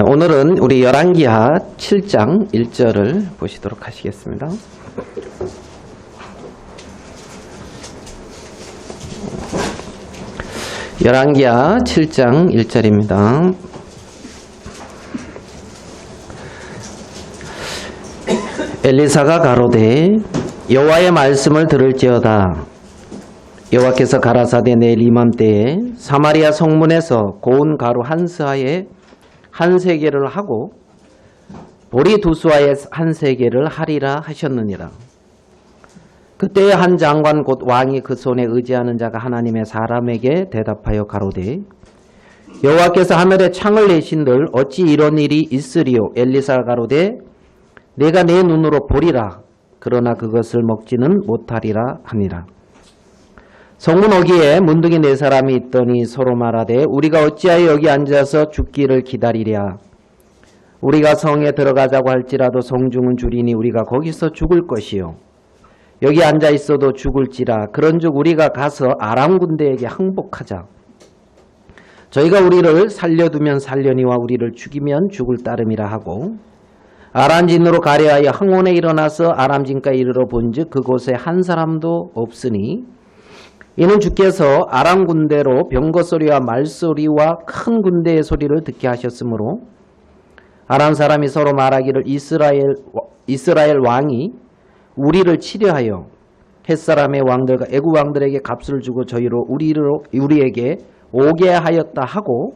오늘은 우리 열왕기하 7장 1절을 보시도록 하시겠습니다. 열왕기하 7장 1절입니다. 엘리사가 가로되 여호와의 말씀을 들을지어다. 여호와께서 가라사대 내일 이맘때에 사마리아 성문에서 고운 가루 한 스하에 한 세겔을 하고 보리 두 수하에 한 세겔을 하리라 하셨느니라. 그때에 한 장관 곧 왕이 그 손에 의지하는 자가 하나님의 사람에게 대답하여 가로되 여호와께서 하늘에 창을 내신들 어찌 이런 일이 있으리요. 엘리사가 가로되 내가 내 눈으로 보리라. 그러나 그것을 먹지는 못하리라 하니라. 성문 어귀에 문둥이 네 사람이 있더니 서로 말하되 우리가 어찌하여 여기 앉아서 죽기를 기다리랴. 우리가 성에 들어가자고 할지라도 성중은 줄이니 우리가 거기서 죽을 것이요. 여기 앉아 있어도 죽을지라. 그런즉 우리가 가서 아람 군대에게 항복하자. 저희가 우리를 살려두면 살려니와 우리를 죽이면 죽을 따름이라 하고 아람진으로 가려하여 항온에 일어나서 아람진까지 이르러 본즉 그곳에 한 사람도 없으니 이는 주께서 아람 군대로 병거 소리와 말소리와 큰 군대의 소리를 듣게 하셨으므로 아람 사람이 서로 말하기를 이스라엘 왕이 우리를 치려하여 햇사람의 왕들과 애굽 왕들에게 값을 주고 저희로 우리에게 오게 하였다 하고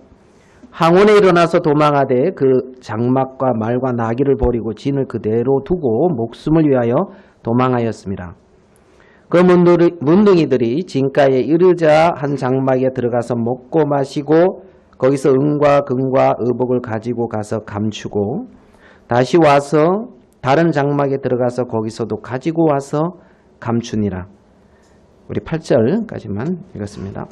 항온에 일어나서 도망하되 그 장막과 말과 나귀를 버리고 진을 그대로 두고 목숨을 위하여 도망하였습니다. 그 문둥이들이 진가에 이르자 한 장막에 들어가서 먹고 마시고 거기서 은과 금과 의복을 가지고 가서 감추고 다시 와서 다른 장막에 들어가서 거기서도 가지고 와서 감추니라. 우리 8절까지만 읽었습니다.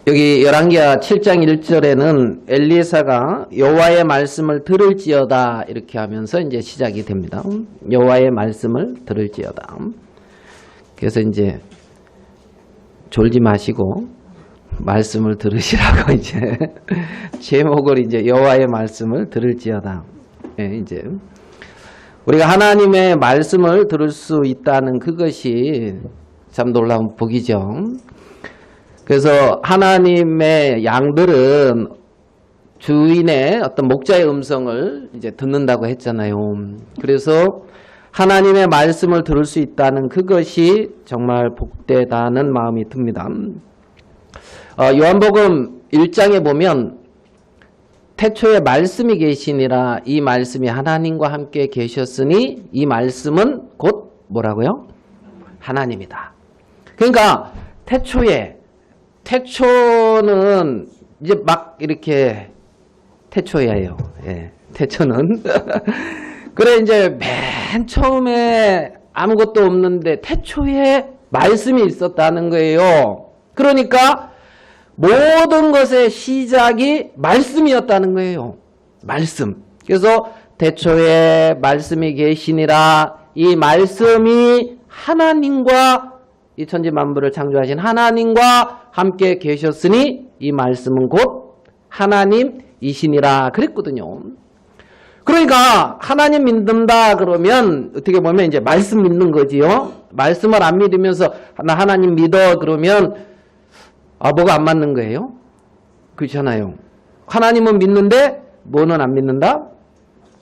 여기 열왕기하 7장 1절에는 엘리사가 여호와의 말씀을 들을지어다 이렇게 하면서 이제 시작이 됩니다. 여호와의 말씀을 들을지어다. 그래서 이제 졸지 마시고 말씀을 들으시라고 이제 제목을 이제 여호와의 말씀을 들을지어다. 이제 우리가 하나님의 말씀을 들을 수 있다는 그것이 참 놀라운 복이죠. 그래서 하나님의 양들은 주인의 어떤 목자의 음성을 이제 듣는다고 했잖아요. 그래서 하나님의 말씀을 들을 수 있다는 그것이 정말 복되다는 마음이 듭니다. 요한복음 1장에 보면 태초에 말씀이 계시니라. 이 말씀이 하나님과 함께 계셨으니 이 말씀은 곧 뭐라고요? 하나님이다. 그러니까 태초는 이제 막 이렇게 태초예요. 태초는 그래 이제 맨 처음에 아무것도 없는데 태초에 말씀이 있었다는 거예요. 그러니까 모든 것의 시작이 말씀이었다는 거예요. 말씀. 그래서 태초에 말씀이 계시니라. 이 말씀이 하나님과 이 천지 만물을 창조하신 하나님과 함께 계셨으니 이 말씀은 곧 하나님이시니라 그랬거든요. 그러니까 하나님 믿는다 그러면 어떻게 보면 이제 말씀 믿는 거지요. 말씀을 안 믿으면서 나 하나님 믿어 그러면 뭐가 안 맞는 거예요? 그렇잖아요. 하나님은 믿는데 뭐는 안 믿는다?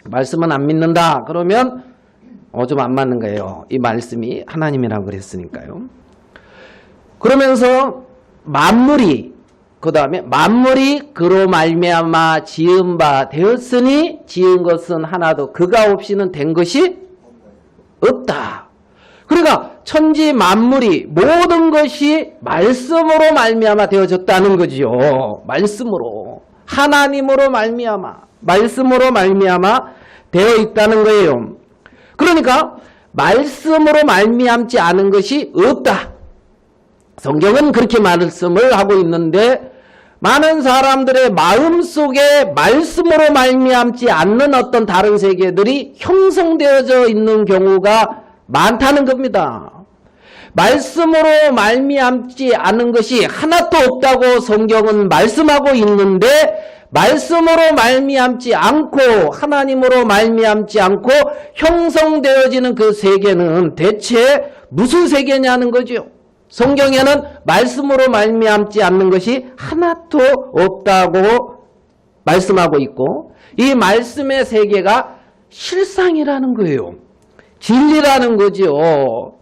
말씀은 안 믿는다. 그러면 좀 안 맞는 거예요. 이 말씀이 하나님이라고 그랬으니까요. 그러면서 만물이 그 다음에 만물이 그로 말미암아 지은 바 되었으니 지은 것은 하나도 그가 없이는 된 것이 없다. 그러니까 천지 만물이 모든 것이 말씀으로 말미암아 되어졌다는 거지요. 말씀으로 하나님으로 말씀으로 말미암아 되어 있다는 거예요. 그러니까 말씀으로 말미암지 않은 것이 없다. 성경은 그렇게 말씀을 하고 있는데 많은 사람들의 마음속에 말씀으로 말미암지 않는 어떤 다른 세계들이 형성되어져 있는 경우가 많다는 겁니다. 말씀으로 말미암지 않은 것이 하나도 없다고 성경은 말씀하고 있는데 말씀으로 말미암지 않고 하나님으로 말미암지 않고 형성되어지는 그 세계는 대체 무슨 세계냐는 거죠. 성경에는 말씀으로 말미암지 않는 것이 하나도 없다고 말씀하고 있고 이 말씀의 세계가 실상이라는 거예요. 진리라는 거죠.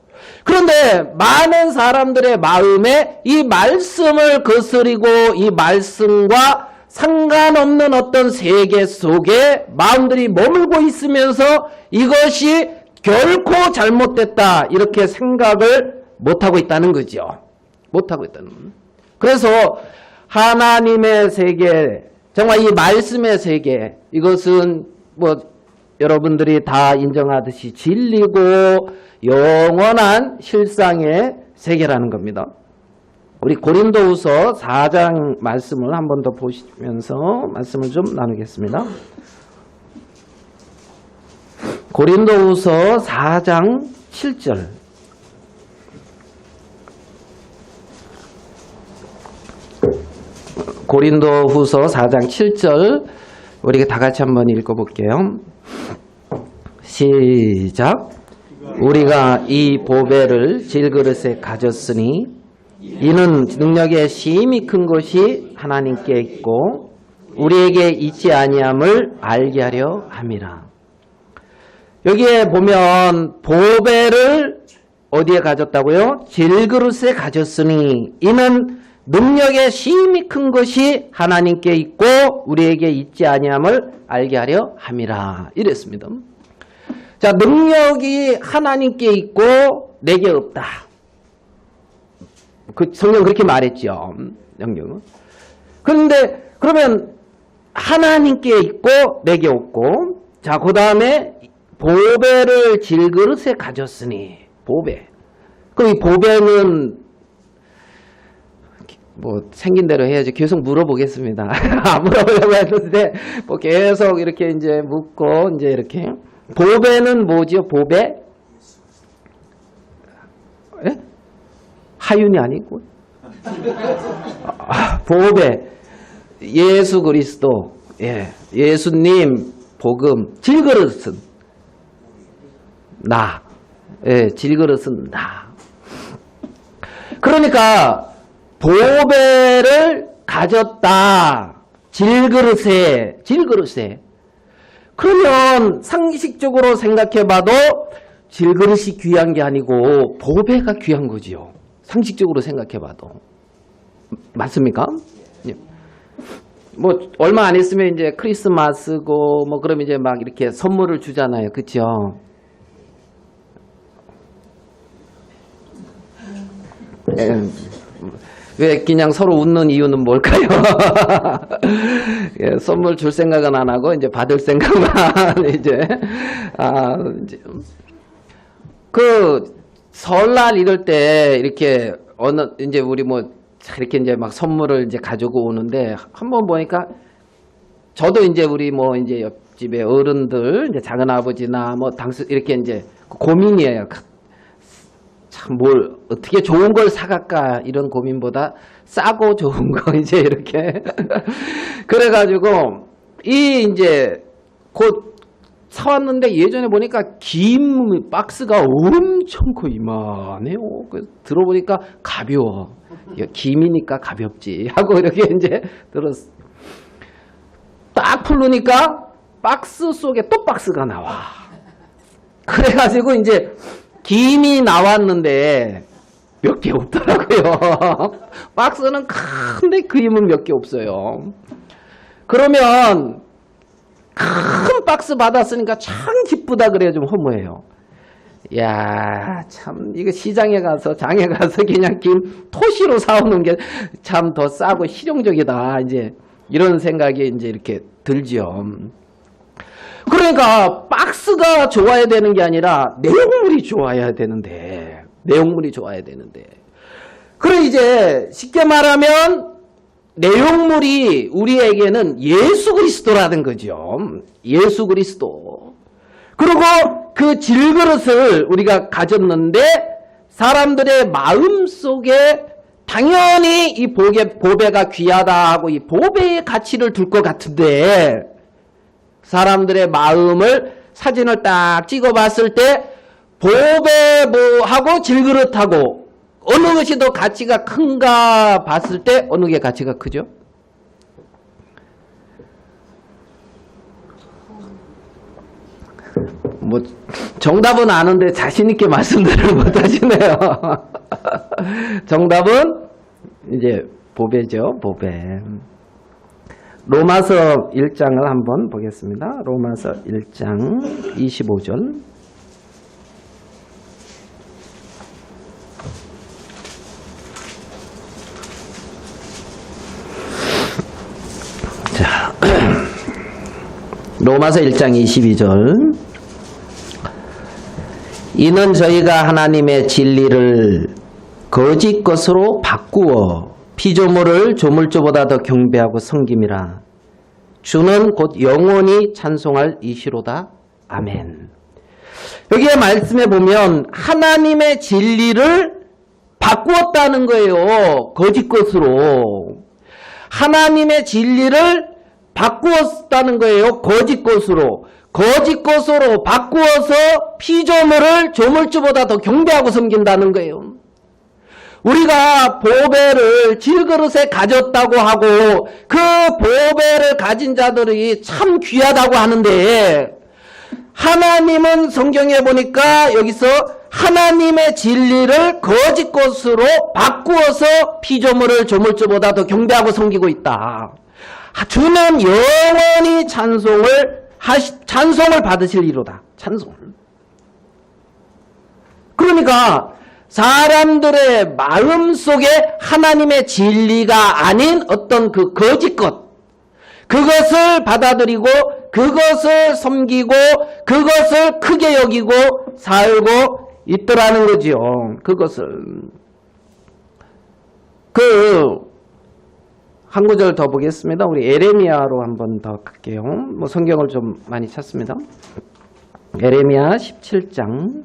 그런데 많은 사람들의 마음에 이 말씀을 거스리고 이 말씀과 상관없는 어떤 세계 속에 마음들이 머물고 있으면서 이것이 결코 잘못됐다 이렇게 생각을 못하고 있다는 거죠. 못하고 있다는 거예요. 그래서 하나님의 세계, 정말 이 말씀의 세계, 이것은 뭐 여러분들이 다 인정하듯이 진리고 영원한 실상의 세계라는 겁니다. 우리 고린도후서 4장 말씀을 한 번 더 보시면서 말씀을 좀 나누겠습니다. 고린도후서 4장 7절. 고린도후서 4장 7절 우리가 다 같이 한번 읽어볼게요. 시작. 우리가 이 보배를 질그릇에 가졌으니 이는 능력의 심히 큰 것이 하나님께 있고 우리에게 있지 아니함을 알게 하려 함이라. 여기에 보면 보배를 어디에 가졌다고요? 질그릇에 가졌으니 이는 능력의 심히 큰 것이 하나님께 있고 우리에게 있지 아니함을 알게 하려 함이라. 이랬습니다. 자, 능력이 하나님께 있고 내게 없다. 그 성경 그렇게 말했죠. 성경은. 그런데 그러면 하나님께 있고 내게 없고 자, 그 다음에 보배를 질그릇에 가졌으니 보배. 그럼 이 보배는 뭐 생긴 대로 해야지. 계속 물어보겠습니다. 안 물어보려고 했는데 뭐 계속 이렇게 이제 묻고 이제 이렇게 보배는 뭐죠? 보배? 예? 하윤이 아니고 보배 예수 그리스도 예 예수님 복음 질그릇은 나 예 질그릇은 나. 그러니까 보배를 가졌다. 질그릇에. 그러면 상식적으로 생각해봐도 질그릇이 귀한 게 아니고 보배가 귀한 거지요. 상식적으로 생각해봐도. 맞습니까? 뭐 얼마 안 있으면 이제 크리스마스고 뭐 그러면 이제 막 이렇게 선물을 주잖아요. 그렇죠? 왜 그냥 서로 웃는 이유는 뭘까요? 예, 선물 줄 생각은 안 하고 이제 받을 생각만 이제 그 설날 이럴 때 이렇게 어느 이제 우리 뭐 이렇게 이제 막 선물을 이제 가지고 오는데 한번 보니까 저도 이제 우리 뭐 이제 옆집에 어른들 이제 작은 아버지나 뭐 당스 이렇게 이제 고민이에요. 참 뭘 어떻게 좋은 걸 사갈까 이런 고민보다 싸고 좋은 거 이제 이렇게 그래가지고 이 이제 곧 사왔는데 예전에 보니까 김 박스가 엄청 커 이만해요. 들어보니까 가벼워. 김이니까 가볍지 하고 이렇게 이제 들었어. 딱 풀르니까 박스 속에 또 박스가 나와. 그래가지고 이제 김이 나왔는데 몇 개 없더라고요. 박스는 큰데 그림은 몇 개 없어요. 그러면 큰 박스 받았으니까 참 기쁘다 그래야 좀 허무해요. 야, 참 이거 시장에 가서 장에 가서 그냥 김 토시로 사오는 게 참 더 싸고 실용적이다. 이제 이런 생각이 이제 이렇게 들죠. 그러니까 박스가 좋아야 되는 게 아니라 내용물이 좋아야 되는데 그래 이제 쉽게 말하면 내용물이 우리에게는 예수 그리스도라는 거죠. 예수 그리스도. 그리고 그 질그릇을 우리가 가졌는데 사람들의 마음 속에 당연히 이 보배가 귀하다 하고 이 보배의 가치를 둘 것 같은데 사람들의 마음을 사진을 딱 찍어봤을 때 보배하고 질그릇하고 어느 것이 더 가치가 큰가 봤을 때 어느 게 가치가 크죠? 뭐 정답은 아는데 자신 있게 말씀들을 못 하시네요. 정답은 이제 보배죠. 보배. 로마서 1장을 한번 보겠습니다. 로마서 1장 25절. 자, 로마서 1장 22절. 이는 저희가 하나님의 진리를 거짓 것으로 바꾸어 피조물을 조물주보다 더 경배하고 섬김이라. 주는 곧 영원히 찬송할 이시로다. 아멘. 여기에 말씀해 보면 하나님의 진리를 바꾸었다는 거예요. 거짓 것으로. 하나님의 진리를 바꾸었다는 거예요. 거짓 것으로. 거짓 것으로 바꾸어서 피조물을 조물주보다 더 경배하고 섬긴다는 거예요. 우리가 보배를 질그릇에 가졌다고 하고 그 보배를 가진 자들이 참 귀하다고 하는데 하나님은 성경에 보니까 여기서 하나님의 진리를 거짓 것으로 바꾸어서 피조물을 조물주보다 더 경배하고 섬기고 있다. 주는 영원히 찬송을 받으실 이로다. 찬송을. 그러니까 사람들의 마음속에 하나님의 진리가 아닌 어떤 그 거짓 것, 그것을 받아들이고 그것을 섬기고 그것을 크게 여기고 살고 있더라는 거지요. 그것을. 한 구절 더 보겠습니다. 우리 에레미야로 한번 더 갈게요. 뭐 성경을 좀 많이 찾습니다. 에레미야 17장.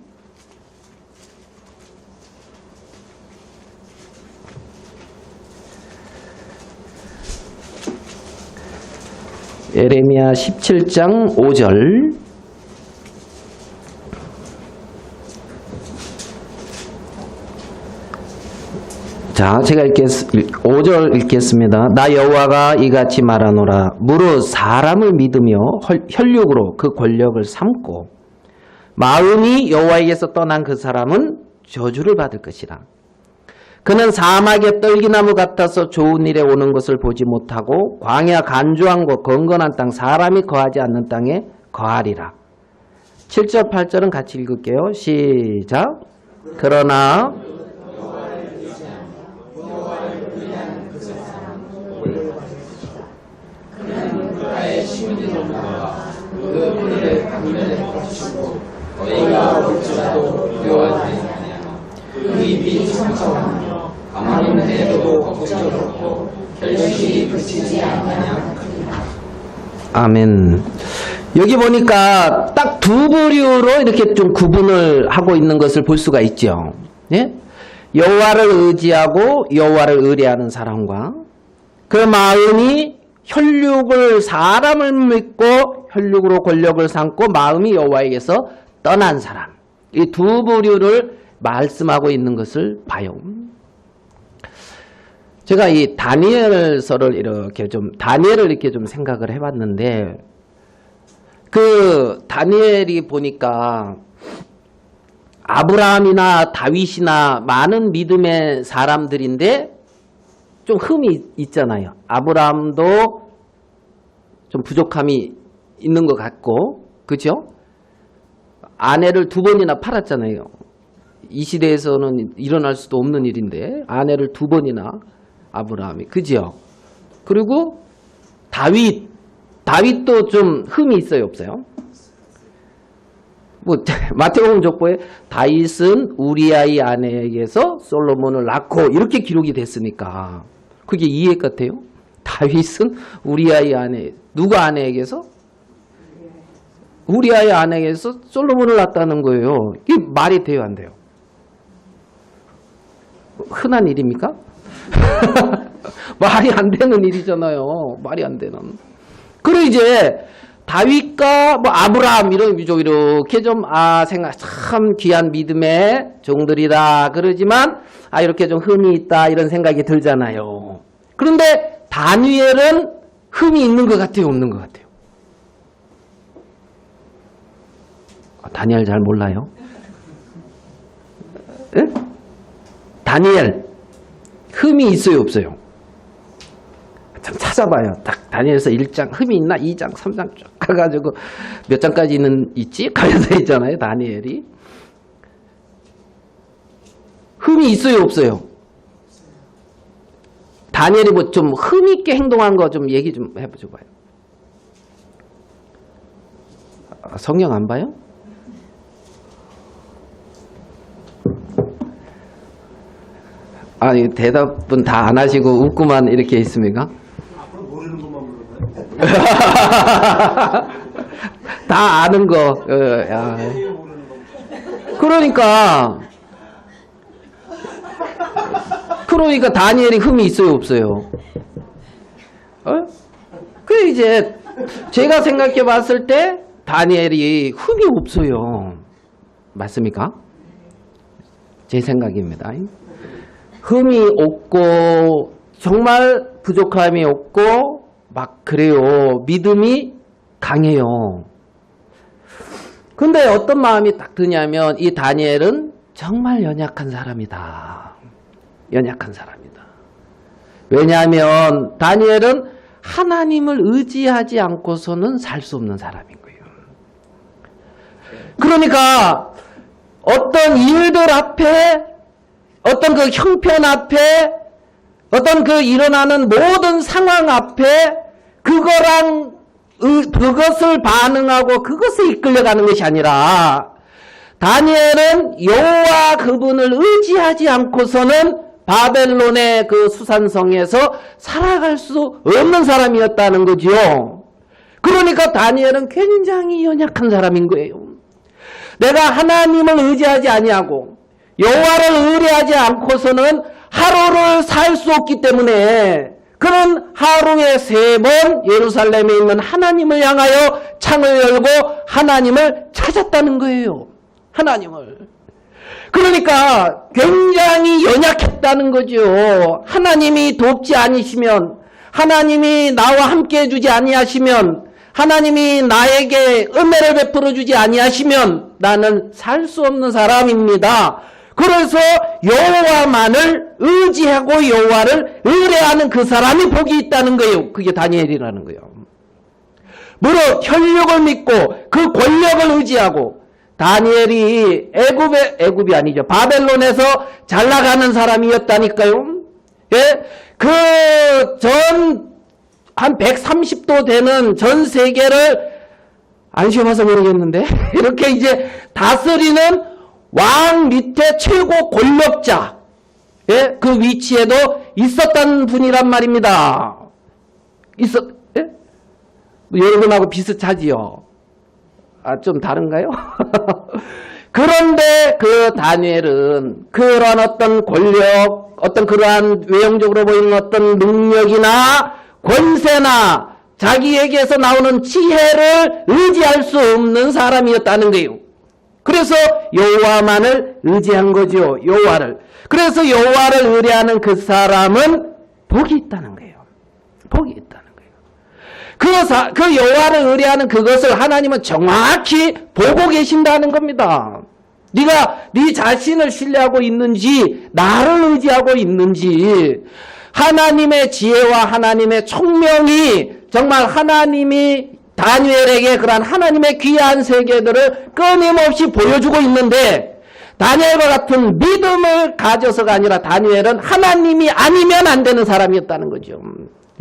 에레미야 17장 5절. 자, 제가 5절 읽겠습니다. 나 여호와가 이같이 말하노라. 무릇 사람을 믿으며 혈육으로 그 권력을 삼고 마음이 여호와에게서 떠난 그 사람은 저주를 받을 것이라. 그는 사막의 떨기나무 같아서 좋은 일에 오는 것을 보지 못하고 광야 간주한 곳 건건한 땅 사람이 거하지 않는 땅에 거하리라. 7절 8절은 같이 읽을게요. 시작. 그러나 너희가 볼지라도 두려워하지 아니하며 그 입이 청청하며 가만히 해도 걱정스럽고 결실이 그치지 아니하냐. 아멘. 여기 보니까 딱 두 부류로 이렇게 좀 구분을 하고 있는 것을 볼 수가 있죠. 예? 여호와를 의지하고 여호와를 의뢰하는 사람과 그 마음이 혈육을 사람을 믿고 혈육으로 권력을 삼고 마음이 여호와에게서 떠난 사람. 이 두 부류를 말씀하고 있는 것을 봐요. 제가 이 다니엘서를 다니엘을 이렇게 좀 생각을 해봤는데, 그 다니엘이 보니까 아브라함이나 다윗이나 많은 믿음의 사람들인데 좀 흠이 있잖아요. 아브라함도 좀 부족함이 있는 것 같고, 그죠? 아내를 2번이나 팔았잖아요. 이 시대에서는 일어날 수도 없는 일인데 아내를 2번이나 아브라함이, 그죠? 그리고 다윗도 좀 흠이 있어요, 없어요? 뭐 마태복음 족보에 다윗은 우리아의 아내에게서 솔로몬을 낳고 이렇게 기록이 됐으니까 그게 이해 같아요? 다윗은 우리아의 아내, 누가 아내에게서? 우리아의 아내에게서 솔로몬을 낳았다는 거예요. 이게 말이 돼요, 안 돼요? 흔한 일입니까? 말이 안 되는 일이잖아요. 말이 안 되는. 그리고 이제 다윗과 뭐 아브라함 이렇게 좀 생각 참 귀한 믿음의 종들이다 그러지만 이렇게 좀 흠이 있다 이런 생각이 들잖아요. 그런데 다니엘은 흠이 있는 것 같아요, 없는 것 같아요? 다니엘 잘 몰라요? 에? 다니엘 흠이 있어요, 없어요? 참 찾아봐요. 딱 다니엘서 1장 흠이 있나? 2장, 3장 쭉 가가지고 몇 장까지는 있지? 가려져 있잖아요, 다니엘이. 흠이 있어요, 없어요? 다니엘이 뭐 좀 흠 있게 행동한 거 좀 얘기 좀 해보죠 봐요. 성경 안 봐요? 아니 대답은 다 안 하시고 웃고만 이렇게 있습니까? 앞으로 모르는 것만 물어봐요. 다 아는 거. 야. 그러니까 다니엘이 흠이 있어요, 없어요? 그 이제 제가 생각해 봤을 때 다니엘이 흠이 없어요. 맞습니까? 제 생각입니다. 흠이 없고 정말 부족함이 없고 막 그래요. 믿음이 강해요. 근데 어떤 마음이 딱 드냐면 이 다니엘은 정말 연약한 사람이다. 연약한 사람이다. 왜냐하면 다니엘은 하나님을 의지하지 않고서는 살 수 없는 사람인 거예요. 그러니까 어떤 일들 앞에 어떤 그 형편 앞에 어떤 그 일어나는 모든 상황 앞에 그것을 반응하고 그것에 이끌려가는 것이 아니라 다니엘은 여호와 그분을 의지하지 않고서는 바벨론의 그 수산성에서 살아갈 수 없는 사람이었다는 거죠. 그러니까 다니엘은 굉장히 연약한 사람인 거예요. 내가 하나님을 의지하지 아니하고 여호와를 의뢰하지 않고서는 하루를 살 수 없기 때문에 그는 하루에 3번 예루살렘에 있는 하나님을 향하여 창을 열고 하나님을 찾았다는 거예요. 하나님을. 그러니까 굉장히 연약했다는 거죠. 하나님이 돕지 않으시면, 하나님이 나와 함께 해주지 아니하시면, 하나님이 나에게 은혜를 베풀어 주지 아니하시면 나는 살 수 없는 사람입니다. 그래서 여호와만을 의지하고 여호와를 의뢰하는 그 사람이 복이 있다는 거예요. 그게 다니엘이라는 거예요. 무릇 혈육을 믿고 그 권력을 의지하고 다니엘이 애굽이 아니죠. 바벨론에서 잘 나가는 사람이었다니까요. 예? 한 130도 되는 전 세계를 안 쉬어봐서 모르겠는데 이렇게 이제 다스리는 왕 밑에 최고 권력자, 예? 그 위치에도 있었던 분이란 말입니다. 예? 여러분하고 비슷하지요? 좀 다른가요? 그런데 그 다니엘은 그런 어떤 권력, 어떤 그러한 외형적으로 보이는 어떤 능력이나 권세나 자기에게서 나오는 지혜를 의지할 수 없는 사람이었다는 거예요. 그래서 여호와만을 의지한 거죠. 여호와를. 그래서 여호와를 의뢰하는 그 사람은 복이 있다는 거예요. 복이 있다는 거예요. 그 여호와를 의뢰하는 그것을 하나님은 정확히 보고 계신다는 겁니다. 네가 네 자신을 신뢰하고 있는지 나를 의지하고 있는지 하나님의 지혜와 하나님의 총명이 정말 하나님이 다니엘에게 그러한 하나님의 귀한 세계들을 끊임없이 보여주고 있는데 다니엘과 같은 믿음을 가져서가 아니라 다니엘은 하나님이 아니면 안 되는 사람이었다는 거죠.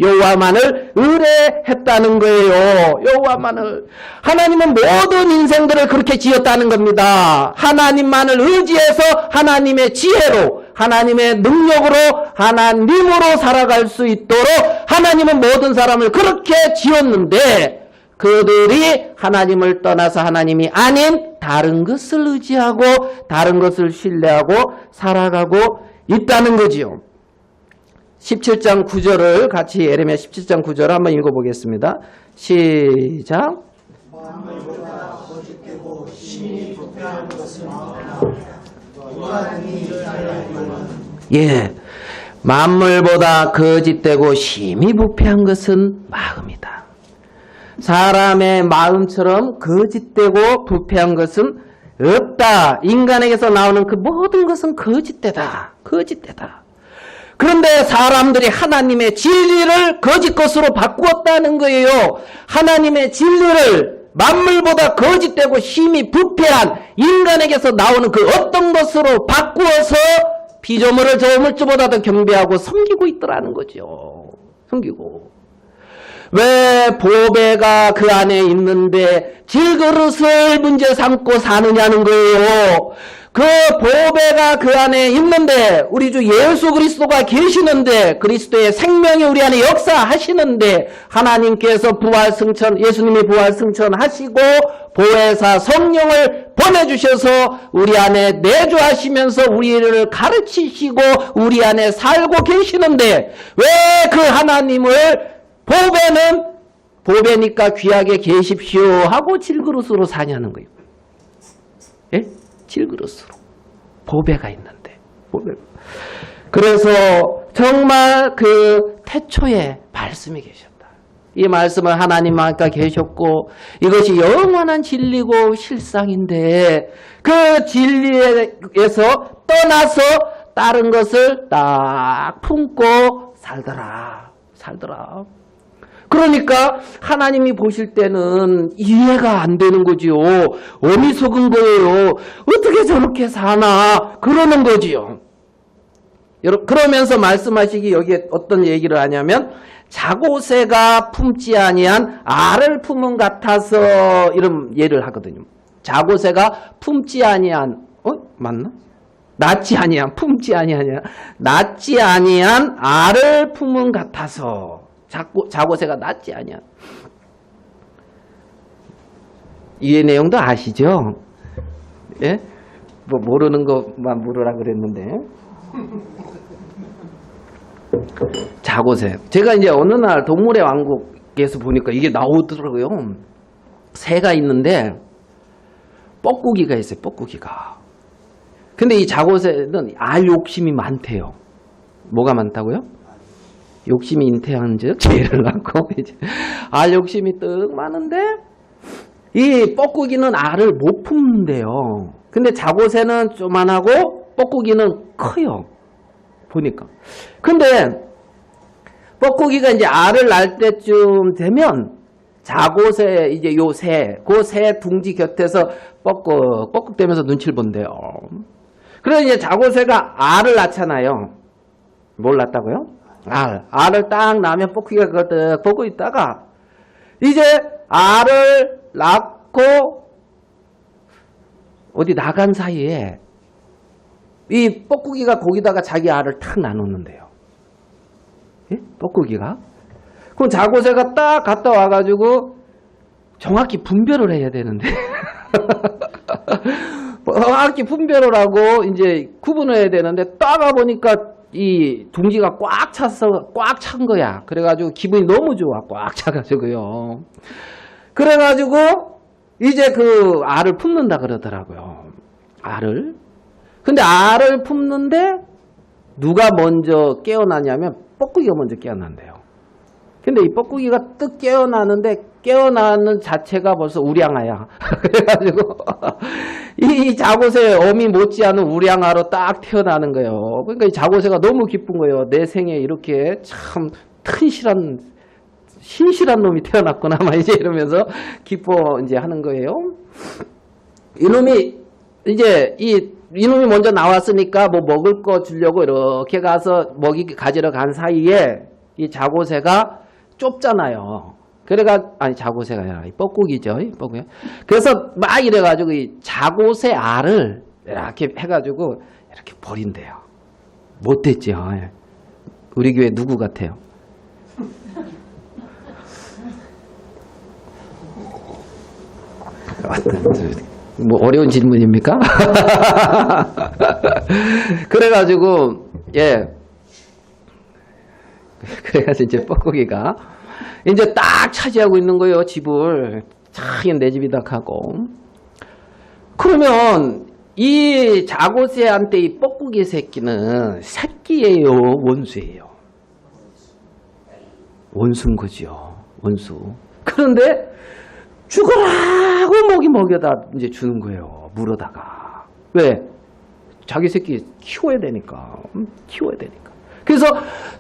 여호와만을 의뢰했다는 거예요. 여호와만을. 하나님은 모든 인생들을 그렇게 지었다는 겁니다. 하나님만을 의지해서 하나님의 지혜로 하나님의 능력으로 하나님으로 살아갈 수 있도록 하나님은 모든 사람을 그렇게 지었는데 그들이 하나님을 떠나서 하나님이 아닌 다른 것을 의지하고 다른 것을 신뢰하고 살아가고 있다는 거지요. 17장 9절을 같이 예레미야 17장 9절을 한번 읽어보겠습니다. 시작. 예, 만물보다 거짓되고 심히 부패한 것은 마음이다. 사람의 마음처럼 거짓되고 부패한 것은 없다. 인간에게서 나오는 그 모든 것은 거짓되다. 거짓되다. 그런데 사람들이 하나님의 진리를 거짓 것으로 바꾸었다는 거예요. 하나님의 진리를 만물보다 거짓되고 심히 부패한 인간에게서 나오는 그 어떤 것으로 바꾸어서 피조물을 저 물주보다도 경배하고 섬기고 있더라는 거죠. 섬기고. 왜 보배가 그 안에 있는데 질그릇을 문제 삼고 사느냐는 거예요. 그 보배가 그 안에 있는데 우리 주 예수 그리스도가 계시는데 그리스도의 생명이 우리 안에 역사하시는데 하나님께서 부활 승천 예수님이 부활 승천하시고 보혜사 성령을 보내주셔서 우리 안에 내주하시면서 우리를 가르치시고 우리 안에 살고 계시는데 왜 그 하나님을 보배니까 귀하게 계십시오 하고 질그릇으로 사냐는 거예요. 예? 질그릇으로. 보배가 있는데. 보배. 그래서 정말 그 태초에 말씀이 계셨다. 이 말씀을 하나님 아까 계셨고 이것이 영원한 진리고 실상인데 그 진리에서 떠나서 다른 것을 딱 품고 살더라. 그러니까 하나님이 보실 때는 이해가 안 되는 거지요. 어미 속은 거예요. 어떻게 저렇게 사나 그러는 거지요. 그러면서 말씀하시기 여기에 어떤 얘기를 하냐면 자고새가 품지 아니한 알을 품은 같아서 이런 예를 하거든요. 자고새가 품지 아니한 맞나? 낳지 아니한 품지 아니하냐 낳지 아니한 알을 품은 같아서 자고새가 낳지 아니한 이 내용도 아시죠? 예? 뭐 모르는 것만 물으라 그랬는데 자고새 제가 이제 어느 날 동물의 왕국에서 보니까 이게 나오더라고요. 새가 있는데 뻐꾸기가 있어요. 뻐꾸기가. 근데 이 자고새는 알 욕심이 많대요. 뭐가 많다고요? 욕심이 잉태한즉 죄를 낳고 알 욕심이 떡 많은데 이 뻐꾸기는 알을 못 품는데요. 근데 자고새는 조만하고 뻐꾸기는 커요. 보니까. 근데 뻐꾸기가 이제 알을 낳을 때쯤 되면 자고새 이제 요 새, 그 새 둥지 곁에서 뻐꾹뻐꾹대면서 눈치를 본대요. 그래서 이제 자고새가 알을 낳잖아요. 뭘 낳았다고요? 알을 딱 낳으면 뻐꾸기가 그걸 딱 보고 있다가 이제 알을 낳고 어디 나간 사이에 이 뻐꾸기가 거기다가 자기 알을 탁 나누는데요. 예? 뻐꾸기가. 그럼 자고새가 딱 갔다 와가지고 정확히 분별을 해야 되는데 정확히 분별을 하고 이제 구분을 해야 되는데 따가 보니까 이 둥지가 꽉 찬 거야. 그래가지고 기분이 너무 좋아. 꽉 차가지고요. 그래가지고 이제 그 알을 품는다 그러더라고요. 알을. 근데 알을 품는데 누가 먼저 깨어나냐면 뻐꾸기가 먼저 깨어난대요. 근데 이 뻐꾸기가 뜨 깨어나는데 깨어나는 자체가 벌써 우량아야. 그래가지고 이 자고새 어미 못지않은 우량아로 딱 태어나는 거예요. 그러니까 이 자고새가 너무 기쁜 거예요. 내 생에 이렇게 참 신실한 놈이 태어났구나 막 이제 이러면서 기뻐 이제 하는 거예요. 이놈이 이제 이놈이 먼저 나왔으니까 뭐 먹을 거 주려고 이렇게 가서 먹이 가지러 간 사이에 이 자고새가 좁잖아요. 자고새가 아니라 뻐꾸기죠. 뻐꾸기. 그래서 막 이래가지고 이 자고새 알을 이렇게 해가지고 이렇게 버린대요. 못됐죠. 우리 교회 누구 같아요? 뭐 어려운 질문입니까? 그래가지고 예. 그래서 이제 뻐꾸기가 이제 딱 차지하고 있는 거예요, 집을. 참, 내 집이다 하고. 그러면 이 자고새한테 이 뻐꾸기 새끼는 새끼예요, 원수예요? 원수인 거지요, 원수. 그런데 죽어라고 먹여다 이제 주는 거예요, 물어다가. 왜? 자기 새끼 키워야 되니까. 키워야 되니까. 그래서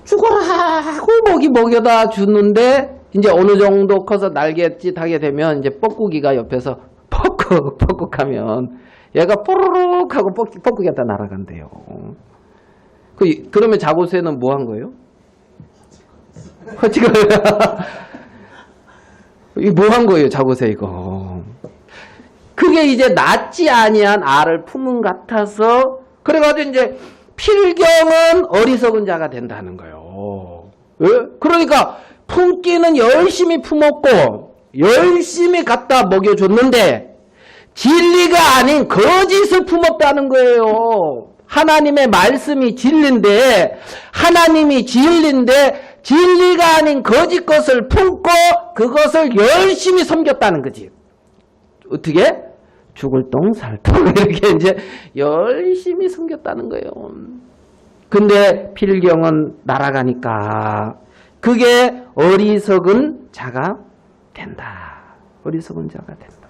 죽어라고 먹여다 주는데 이제 어느 정도 커서 날갯짓 하게 되면 이제 뻐꾸기가 옆에서 뻐꾹 하면 얘가 뽀로록 하고 뻐꾸기가 날아간대요. 그러면 자고새는 뭐 한 거예요? 지금 이거 뭐 한 거예요, 자고새 이거. 그게 이제 낫지 아니한 알을 품은 같아서 그래가지고 이제 필경은 어리석은 자가 된다는 거예요. 왜? 그러니까 품기는 열심히 품었고 열심히 갖다 먹여줬는데 진리가 아닌 거짓을 품었다는 거예요. 하나님의 말씀이 진리인데 하나님이 진리인데 진리가 아닌 거짓 것을 품고 그것을 열심히 섬겼다는 거지. 어떻게? 죽을 똥 살 똥 이렇게 이제 열심히 섬겼다는 거예요. 근데 필경은 날아가니까 그게 어리석은 자가 된다. 어리석은 자가 된다.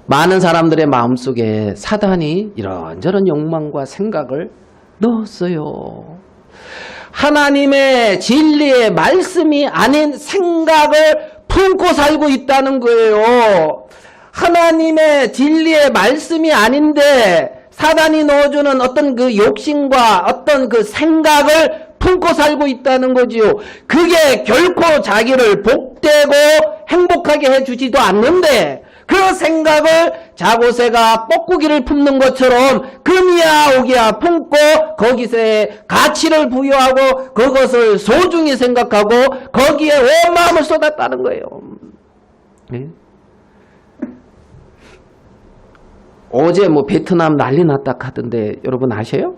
많은 사람들의 마음속에 사단이 이런저런 욕망과 생각을 넣었어요. 하나님의 진리의 말씀이 아닌 생각을 품고 살고 있다는 거예요. 하나님의 진리의 말씀이 아닌데 사단이 넣어주는 어떤 그 욕심과 어떤 그 생각을 품고 살고 있다는 거지요. 그게 결코 자기를 복되고 행복하게 해주지도 않는데 그 생각을 자고새가 뻐꾸기를 품는 것처럼 금이야 옥이야 품고 거기서의 가치를 부여하고 그것을 소중히 생각하고 거기에 온 마음을 쏟았다는 거예요. 네? 어제 뭐 베트남 난리 났다 하던데 여러분 아세요?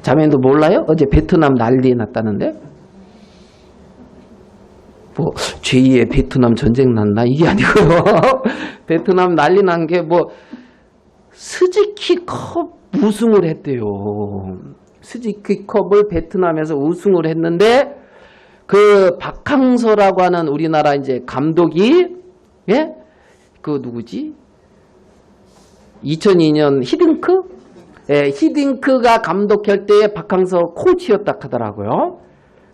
자매도 몰라요? 어제 베트남 난리 났다는데? 뭐 제2의 베트남 전쟁 났나? 이게 아니고 베트남 난리 난 게 뭐 스즈키컵 우승을 했대요. 스즈키컵을 베트남에서 우승을 했는데 그 박항서라고 하는 우리나라 이제 감독이 예? 그 누구지? 2002년 히딩크? 예, 히딩크가 감독할 때 박항서 코치였다 하더라고요.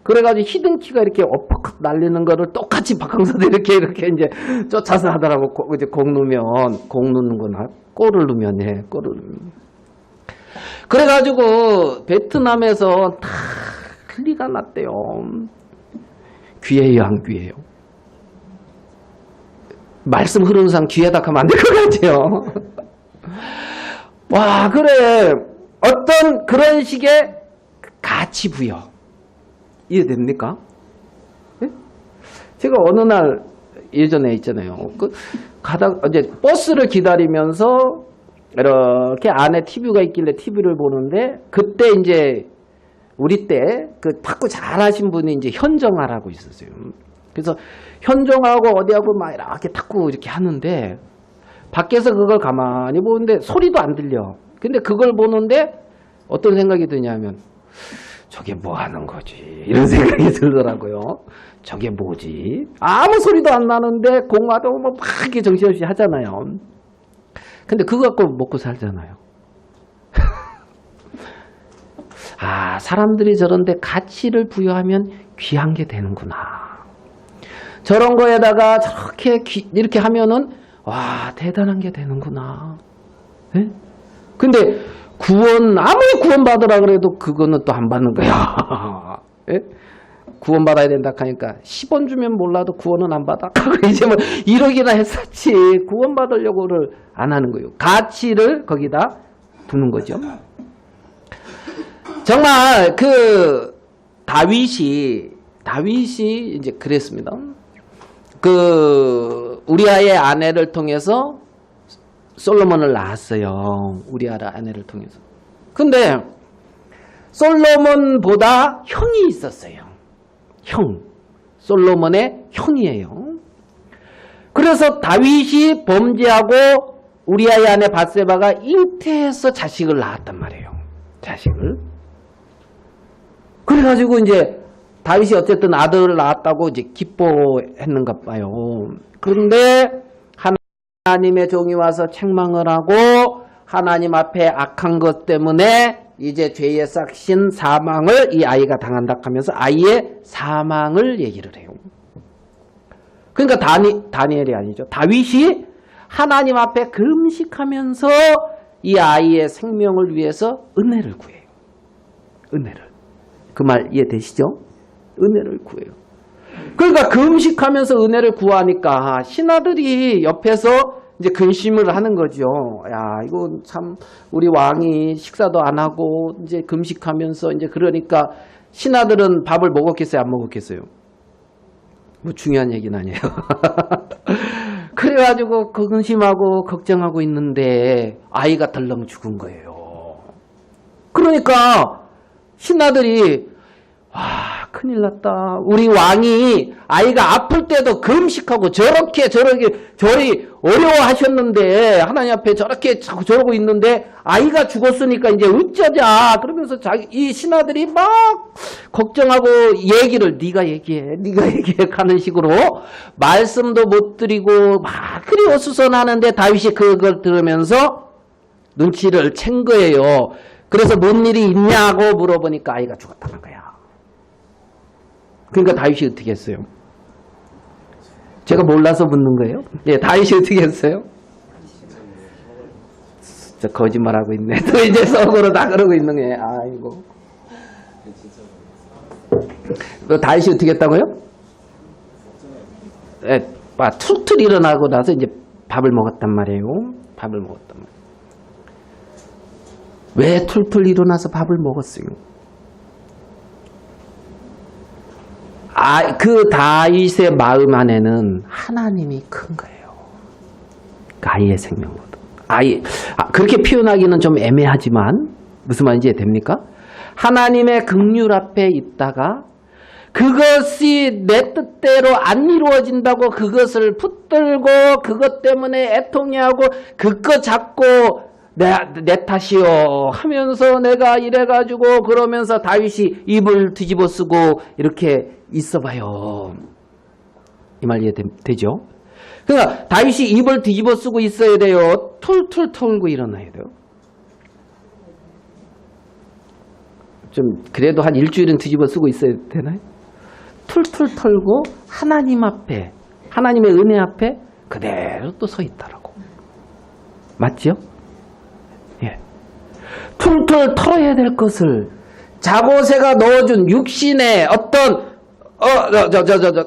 그래가지고 히딩키가 이렇게 어퍼컷 날리는 거를 똑같이 박항서도 이렇게 이제 쫓아서 하더라고. 이제 공 넣는구나. 골을 넣으면 해. 골을 넣으면. 그래가지고 베트남에서 다 난리가 났대요. 귀해요, 안 귀해요? 말씀 흐르는 상 귀하다 하면 안 될 것 같아요. 와, 그래. 어떤 그런 식의 가치 부여. 이해됩니까? 네? 제가 어느 날 예전에 있잖아요. 이제 버스를 기다리면서 이렇게 안에 TV가 있길래 TV를 보는데 그때 이제 우리 때 그 탁구 잘하신 분이 이제 현정아라고 있었어요. 그래서 현정하고 어디하고 막 이렇게 탁구 이렇게 하는데 밖에서 그걸 가만히 보는데 소리도 안 들려. 근데 그걸 보는데 어떤 생각이 드냐면 저게 뭐 하는 거지? 이런 생각이 들더라고요. 저게 뭐지? 아무 소리도 안 나는데 공화도 막 이렇게 정신없이 하잖아요. 근데 그거 갖고 먹고 살잖아요. 아, 사람들이 저런데 가치를 부여하면 귀한 게 되는구나. 저런 거에다가 저렇게 이렇게 하면은 와, 대단한 게 되는구나. 네? 근데 아무리 구원받으라 그래도 그거는 또 안 받는 거야. 예? 구원받아야 된다 하니까 10원 주면 몰라도 구원은 안 받아. 이제 뭐 1억이나 했었지. 구원받으려고를 안 하는 거예요. 가치를 거기다 두는 거죠. 정말 그 다윗이 이제 그랬습니다. 그 우리아의 아내를 통해서 솔로몬을 낳았어요. 우리아라 아내를 통해서. 근데 솔로몬보다 형이 있었어요. 형. 솔로몬의 형이에요. 그래서 다윗이 범죄하고 우리아의 아내 밧세바가 잉태해서 자식을 낳았단 말이에요. 자식을. 그래가지고 이제 다윗이 어쨌든 아들을 낳았다고 이제 기뻐했는가 봐요. 그런데 하나님의 종이 와서 책망을 하고 하나님 앞에 악한 것 때문에 이제 죄에 싹신 사망을 이 아이가 당한다 하면서 아이의 사망을 얘기를 해요. 그러니까 다니엘이 아니죠. 다윗이 하나님 앞에 금식하면서 이 아이의 생명을 위해서 은혜를 구해요. 은혜를. 그 말 이해되시죠? 은혜를 구해요. 그러니까 금식하면서 은혜를 구하니까 신하들이 옆에서 이제 근심을 하는 거죠. 야, 이거 참 우리 왕이 식사도 안 하고 이제 금식하면서 이제 그러니까 신하들은 밥을 먹었겠어요, 안 먹었겠어요? 뭐 중요한 얘기는 아니에요. 그래가지고 근심하고 걱정하고 있는데 아이가 덜렁 죽은 거예요. 그러니까 신하들이 와, 큰일 났다. 우리 왕이 아이가 아플 때도 금식하고 저렇게 저리 어려워하셨는데 하나님 앞에 저렇게 저러고 있는데 아이가 죽었으니까 이제 어쩌자. 그러면서 이 신하들이 막 걱정하고 얘기를 네가 얘기해 하는 식으로 말씀도 못 드리고 막 그리 어수선하는데 다윗이 그걸 들으면서 눈치를 챈 거예요. 그래서 뭔 일이 있냐고 물어보니까 아이가 죽었다는 거야. 그러니까 다윗이 어떻게 했어요? 제가 몰라서 묻는 거예요? 예, 다윗이 어떻게 했어요? 진짜 거짓말하고 있네. 또 이제 속으로 다 그러고 있는 거예요. 아이고. 또 다윗이 어떻게 했다고요? 예, 툭툭 일어나고 나서 이제 밥을 먹었단 말이에요. 밥을 먹었단 말이에요. 왜 툴툴 일어나서 밥을 먹었어요? 그 다윗의 마음 안에는 하나님이 큰 거예요. 그 아이의 생명보다. 그렇게 표현하기는 좀 애매하지만 무슨 말인지 됩니까? 하나님의 긍휼 앞에 있다가 그것이 내 뜻대로 안 이루어진다고 그것을 붙들고 그것 때문에 애통해하고 그것 잡고 내 탓이요 하면서 내가 이래가지고 그러면서 다윗이 입을 뒤집어 쓰고 이렇게 있어봐요. 이 말 이해되죠? 그러니까 다윗이 입을 뒤집어 쓰고 있어야 돼요. 툴툴 털고 일어나야 돼요. 좀 그래도 한 일주일은 뒤집어 쓰고 있어야 되나요? 툴툴 털고 하나님 앞에 하나님의 은혜 앞에 그대로 또 서 있다라고. 맞죠? 예. 툴툴 털어야 될 것을 자고새가 넣어준 육신의 어떤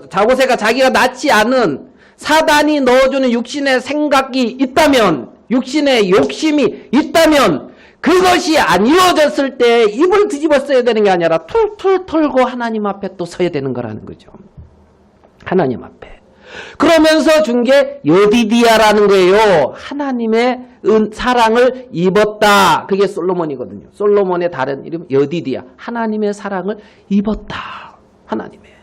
자고새가 자기가 낳지 않은 사단이 넣어주는 육신의 생각이 있다면 육신의 욕심이 있다면 그것이 안 이루어졌을 때 입을 뒤집어 써야 되는 게 아니라 툴툴 털고 하나님 앞에 또 서야 되는 거라는 거죠. 하나님 앞에. 그러면서 준 게 여디디아라는 거예요. 하나님의 사랑을 입었다. 그게 솔로몬이거든요. 솔로몬의 다른 이름 여디디아. 하나님의 사랑을 입었다. 하나님의.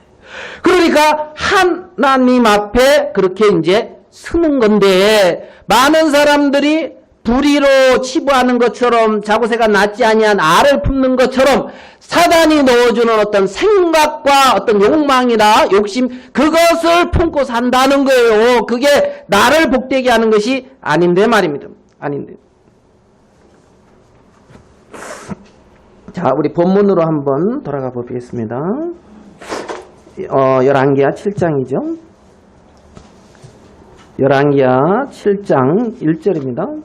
그러니까 하나님 앞에 그렇게 이제 서는 건데 많은 사람들이 불의로 치부하는 것처럼 자고새가 낳지 아니한 알을 품는 것처럼 사단이 넣어주는 어떤 생각과 어떤 욕망이나 욕심 그것을 품고 산다는 거예요. 그게 나를 복되게 하는 것이 아닌데 말입니다. 아닌데. 자, 우리 본문으로 한번 돌아가 보겠습니다. 열왕기하 7장이죠. 열왕기하 7장 1절입니다.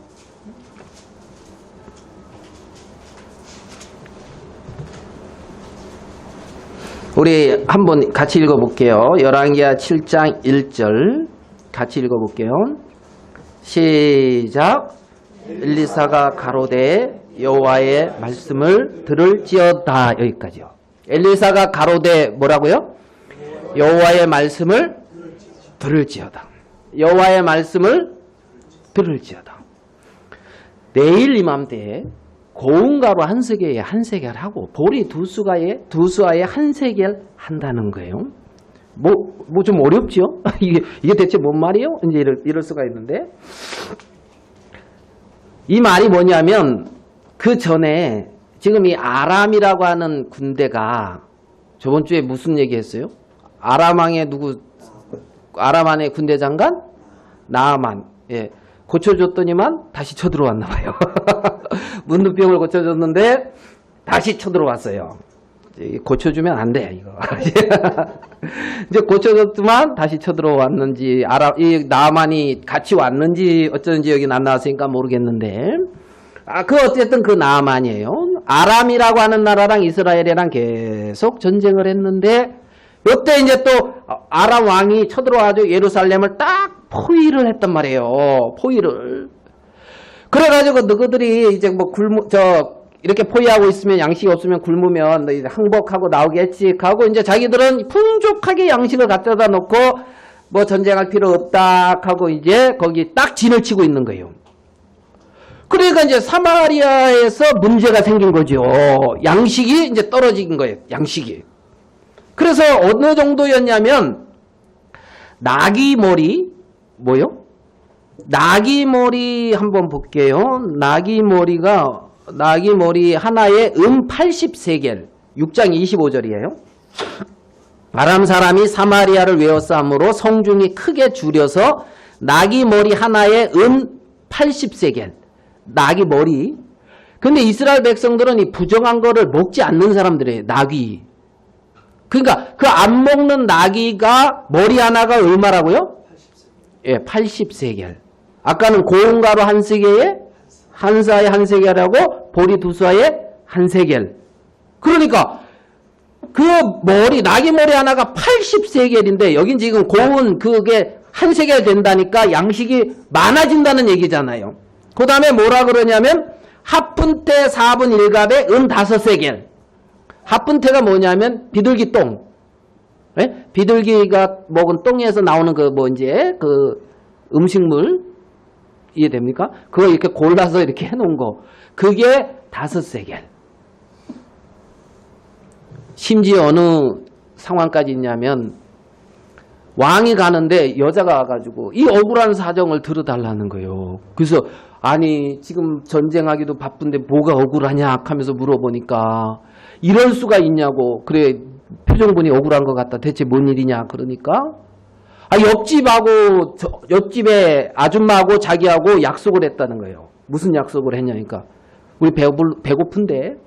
우리 한번 같이 읽어볼게요. 열왕기하 7장 1절 같이 읽어볼게요. 시작. 엘리사가 가로되 여호와의 말씀을 들을지어다. 여기까지요. 엘리사가 가로되 뭐라고요? 여호와의 말씀을 들을지어다. 여호와의 말씀을 들을지어다. 내일 이맘때에 고운 가루 한 세겔에 한 세겔 하고 보리 두 수아에 한 세겔 한다는 거예요. 뭐 좀 어렵죠? 이게 대체 뭔 말이에요? 이제 이럴 수가 있는데, 이 말이 뭐냐면 그 전에 지금 이 아람이라고 하는 군대가 저번 주에 무슨 얘기했어요? 아람 안의 군대 장관 나아만, 예, 고쳐줬더니만 다시 쳐들어왔나 봐요. 문둥병을 고쳐줬는데 다시 쳐들어왔어요. 고쳐주면 안 돼, 이거. 이제 고쳐줬지만 다시 쳐들어왔는지, 이 나아만이 같이 왔는지 어쩌는지 여기는 안 나왔으니까 모르겠는데, 어쨌든 그 나아만이에요. 아람이라고 하는 나라랑 이스라엘이랑 계속 전쟁을 했는데, 이때 이제 또 아람 왕이 쳐들어와가지고 예루살렘을 딱 포위를 했단 말이에요. 포위를. 그래가지고 너희들이 이제 뭐 이렇게 포위하고 있으면 양식이 없으면 굶으면 너희 항복하고 나오겠지 하고 이제 자기들은 풍족하게 양식을 갖다 놓고 뭐 전쟁할 필요 없다 하고 이제 거기 딱 진을 치고 있는 거예요. 그러니까 이제 사마리아에서 문제가 생긴 거죠. 양식이 이제 떨어진 거예요. 양식이. 그래서 어느 정도였냐면 나귀머리 뭐요? 나귀머리 한번 볼게요. 나귀머리 하나에 80세겔 6장 25절이에요. 아람 사람이 사마리아를 외워싸므로 성중이 크게 줄여서 나귀머리 하나에 80세겔 나귀머리. 근데 이스라엘 백성들은 이 부정한 거를 먹지 않는 사람들이에요. 나귀. 그러니까 그 안 먹는 나귀가 머리 하나가 얼마라고요? 80세겔. 예, 80세겔. 아까는 고운 가루 한 세겔에 한 사에 한 세겔하고 보리 두 사에 한 세겔. 그러니까 그 나귀 머리 하나가 80세겔인데 여긴 지금 고운 그게 한 세겔 된다니까 양식이 많아진다는 얘기잖아요. 그 다음에 뭐라 그러냐면 합분태 4분 1갑에 5세겔. 합분태가 뭐냐면 비둘기 똥. 네? 비둘기가 먹은 똥에서 나오는 그 음식물 이해됩니까? 그거 이렇게 골라서 이렇게 해놓은 거. 그게 5세겔. 심지어 어느 상황까지 있냐면 왕이 가는데 여자가 와가지고 이 억울한 사정을 들어달라는 거예요. 그래서 아니 지금 전쟁하기도 바쁜데 뭐가 억울하냐 하면서 물어보니까 이럴 수가 있냐고. 그래 표정분이 억울한 것 같다. 대체 뭔 일이냐 그러니까 옆집에 아줌마하고 자기하고 약속을 했다는 거예요. 무슨 약속을 했냐니까 우리 배고픈데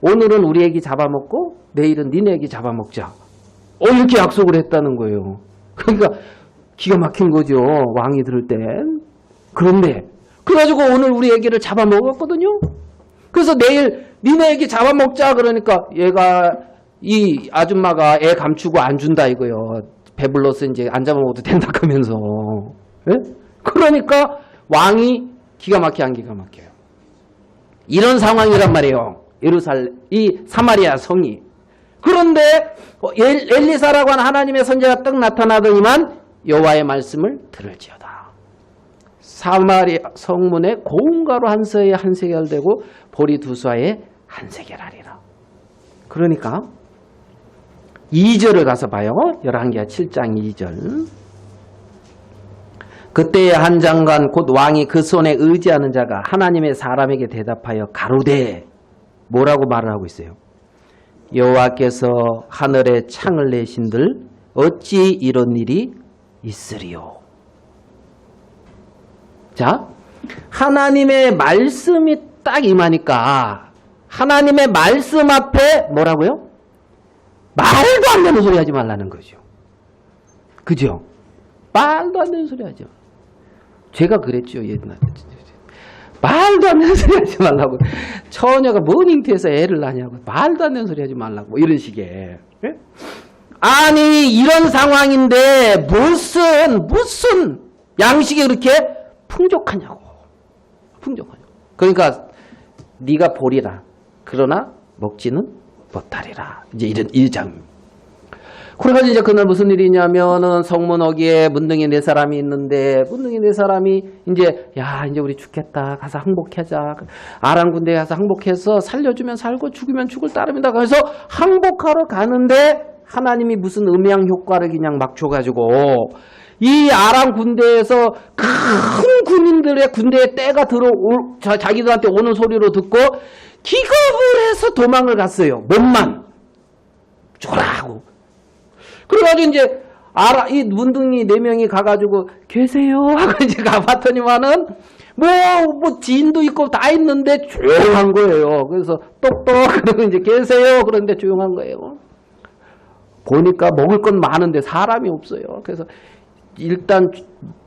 오늘은 우리 애기 잡아먹고 내일은 니네 애기 잡아먹자. 이렇게 약속을 했다는 거예요. 그러니까 기가 막힌 거죠. 왕이 들을 땐. 그런데 그래가지고 오늘 우리 애기를 잡아먹었거든요. 그래서 내일 니네 애기 잡아먹자 그러니까 이 아줌마가 애 감추고 안 준다 이거요. 배불러서 이제 안 잡아먹어도 된다 하면서. 예? 그러니까 왕이 기가 막혀 안 기가 막혀요. 이런 상황이란 말이에요. 이 사마리아 성이. 그런데 엘리사라고 하는 하나님의 선지자가 딱 나타나더니만 여호와의 말씀을 들을지어다. 사마리아 성문에 고운 가루 한 서에 한 세겔 되고 보리 두 수아에 한 세겔 하리라. 그러니까 2절을 가서 봐요. 열왕기하 7장 2절. 그때의 한 장관 곧 왕이 그 손에 의지하는 자가 하나님의 사람에게 대답하여 가로되 뭐라고 말을 하고 있어요? 여호와께서 하늘에 창을 내신들 어찌 이런 일이 있으리요? 자, 하나님의 말씀이 딱 임하니까 하나님의 말씀 앞에 뭐라고요? 말도 안 되는 소리 하지 말라는 거죠. 그죠? 말도 안 되는 소리 하죠. 제가 그랬죠. 옛날에. 말도 안 되는 소리 하지 말라고. 처녀가 머닝트에서 애를 낳냐고. 말도 안 되는 소리 하지 말라고. 이런 식의. 예? 아니 이런 상황인데 무슨 양식이 그렇게 풍족하냐고. 그러니까 네가 보리라. 그러나 먹지는 못하리라. 이제 이런 일장. 그래가지고 이제 그날 무슨 일이냐면은 성문어기에 문둥이 4사람이 있는데 문둥이 4사람이 이제 야 이제 우리 죽겠다 가서 항복하자 아람 군대에 가서 항복해서 살려주면 살고 죽으면 죽을 따름이다 그래서 항복하러 가는데 하나님이 무슨 음양 효과를 그냥 막 줘가지고 이 아람 군대에서 큰 군인들의 군대에 때가 들어올 자기들한테 오는 소리로 듣고 기겁을 해서 도망을 갔어요. 몸만 죽어라 하고. 그래가지고 이제 이 문둥이 4명이 가가지고 계세요 하고 이제 가봤더니만은 뭐 지인도 있고 다 있는데 조용한 거예요. 그래서 똑똑 그러고 이제 계세요 그런데 조용한 거예요. 보니까 먹을 건 많은데 사람이 없어요. 그래서 일단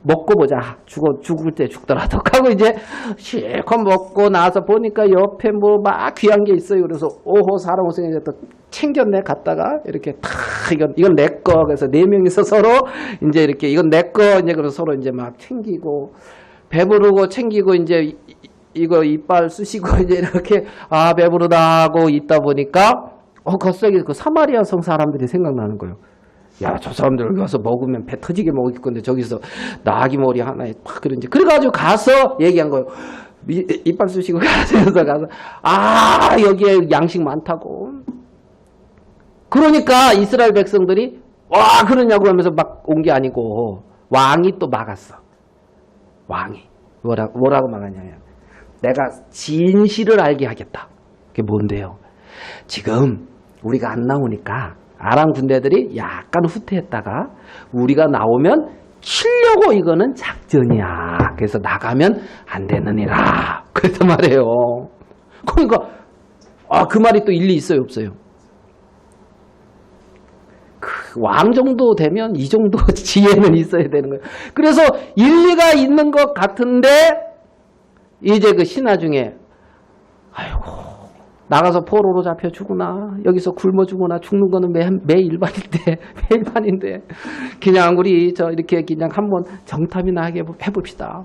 먹고 보자. 죽을 때 죽더라도 하고 이제 실컷 먹고 나서 보니까 옆에 뭐 막 귀한 게 있어요. 그래서 오호 사람 고생해서 또 챙겼네 갔다가 이렇게 탁 이건 내 거. 그래서 4명이서 서로 이제 이렇게 이건 내 거 이제 그래서 서로 이제 막 챙기고 배부르고 챙기고 이제 이거 이빨 쑤시고 이제 이렇게 아 배부르다 하고 있다 보니까 갑자기 그 사마리아 성 사람들이 생각나는 거예요. 야, 저 사람들 가서 먹으면 배 터지게 먹을 건데 저기서 나귀 머리 하나에 팍 그런지 그래가지고 가서 얘기한 거예요. 이빨 쑤시고 가서 아 여기에 양식 많다고. 그러니까 이스라엘 백성들이 와 그러냐고 하면서 막 온 게 아니고 왕이 또 막았어. 왕이 뭐라고 막았냐면 내가 진실을 알게 하겠다. 그게 뭔데요? 지금 우리가 안 나오니까 아람 군대들이 약간 후퇴했다가 우리가 나오면 치려고 이거는 작전이야. 그래서 나가면 안 되느니라. 그랬단 말이에요. 그러니까 그 말이 또 일리 있어요 없어요? 왕 정도 되면 이 정도 지혜는 있어야 되는 거예요. 그래서 일리가 있는 것 같은데 이제 그 신하 중에 아이고 나가서 포로로 잡혀 죽으나 여기서 굶어 죽으나 죽는 거는 매 일반인데 그냥 우리 이렇게 그냥 한번 정탐이나 하게 해봅시다.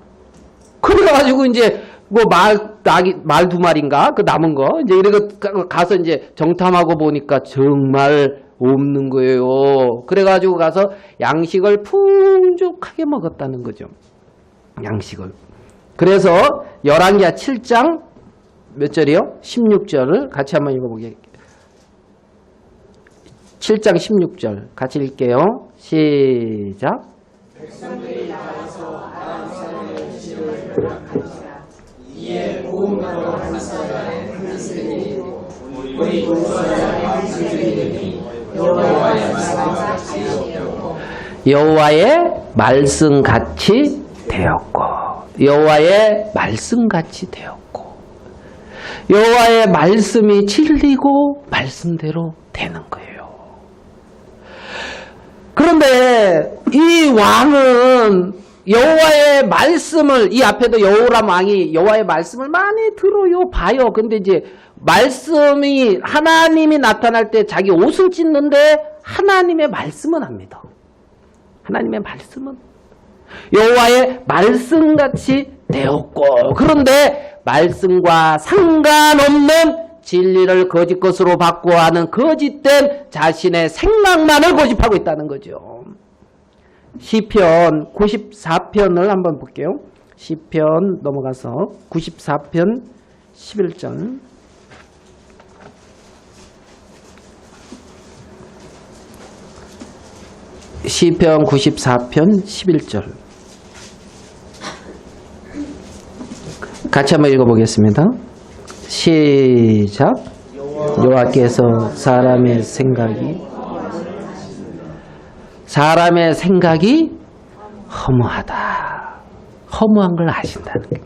그래가지고 이제 뭐 말 2마리인가 그 남은 거 이제 이렇게 가서 이제 정탐하고 보니까 정말 없는 거예요. 그래가지고 가서 양식을 풍족하게 먹었다는 거죠. 양식을. 그래서 열왕기하 7장 몇 절이요? 16절을 같이 한번 읽어보게. 7장 16절 같이 읽게요. 시작. 백성들이 나와서 아람 사람의 지역을 멸망하니라. 이에 보응하러 한 사람의 한스님이 우리 동서자의 한스님이 여호와의 말씀같이 되었고 여호와의 말씀같이 되었고 여호와의 말씀같이 되었고 여호와의 말씀이 진리고 말씀대로 되는 거예요. 그런데 이 왕은 여호와의 말씀을 이 앞에도 여호람 왕이 여호와의 말씀을 많이 들어요 봐요. 근데 이제 말씀이 하나님이 나타날 때 자기 옷을 찢는데 하나님의 말씀은 안 믿어. 하나님의 말씀은 여호와의 말씀같이 되었고 그런데 말씀과 상관없는 진리를 거짓 것으로 바꾸어 하는 거짓된 자신의 생각만을 고집하고 있다는 거죠. 시편 94편을 한번 볼게요. 시편 넘어가서 94편 11절 시편 94편 11절 같이 한번 읽어보겠습니다. 시작. 여호와께서 사람의 생각이 허무하다. 허무한 걸 아신다는 거예요.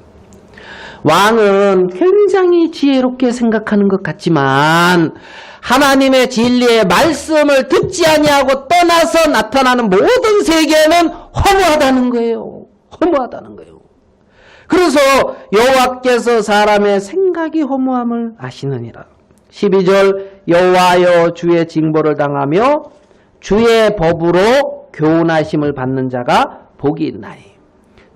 왕은 굉장히 지혜롭게 생각하는 것 같지만 하나님의 진리의 말씀을 듣지 아니하고 떠나서 나타나는 모든 세계는 허무하다는 거예요. 허무하다는 거예요. 그래서 여호와께서 사람의 생각이 허무함을 아시느니라. 12절 여호와여 주의 징벌을 당하며 주의 법으로 교훈하심을 받는 자가 복이 있나니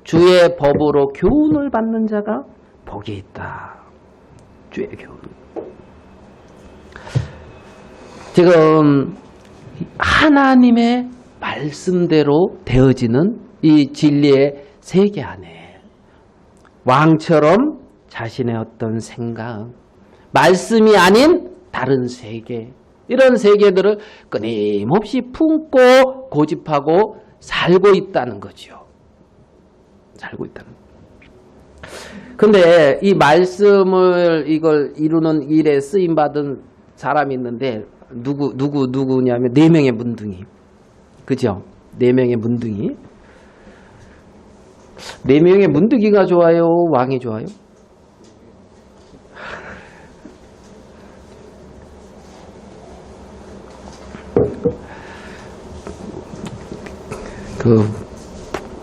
주의 법으로 교훈을 받는 자가 복이 있다. 주의 교훈. 지금 하나님의 말씀대로 되어지는 이 진리의 세계 안에 왕처럼 자신의 어떤 생각, 말씀이 아닌 다른 세계, 이런 세계들을 끊임없이 품고 고집하고 살고 있다는 거죠. 살고 있다는 거죠. 근데 이 말씀을 이걸 이루는 일에 쓰임받은 사람이 있는데 누구냐면 4명의 문둥이. 그죠? 4명의 문둥이. 4명의 문둥이가 좋아요? 왕이 좋아요?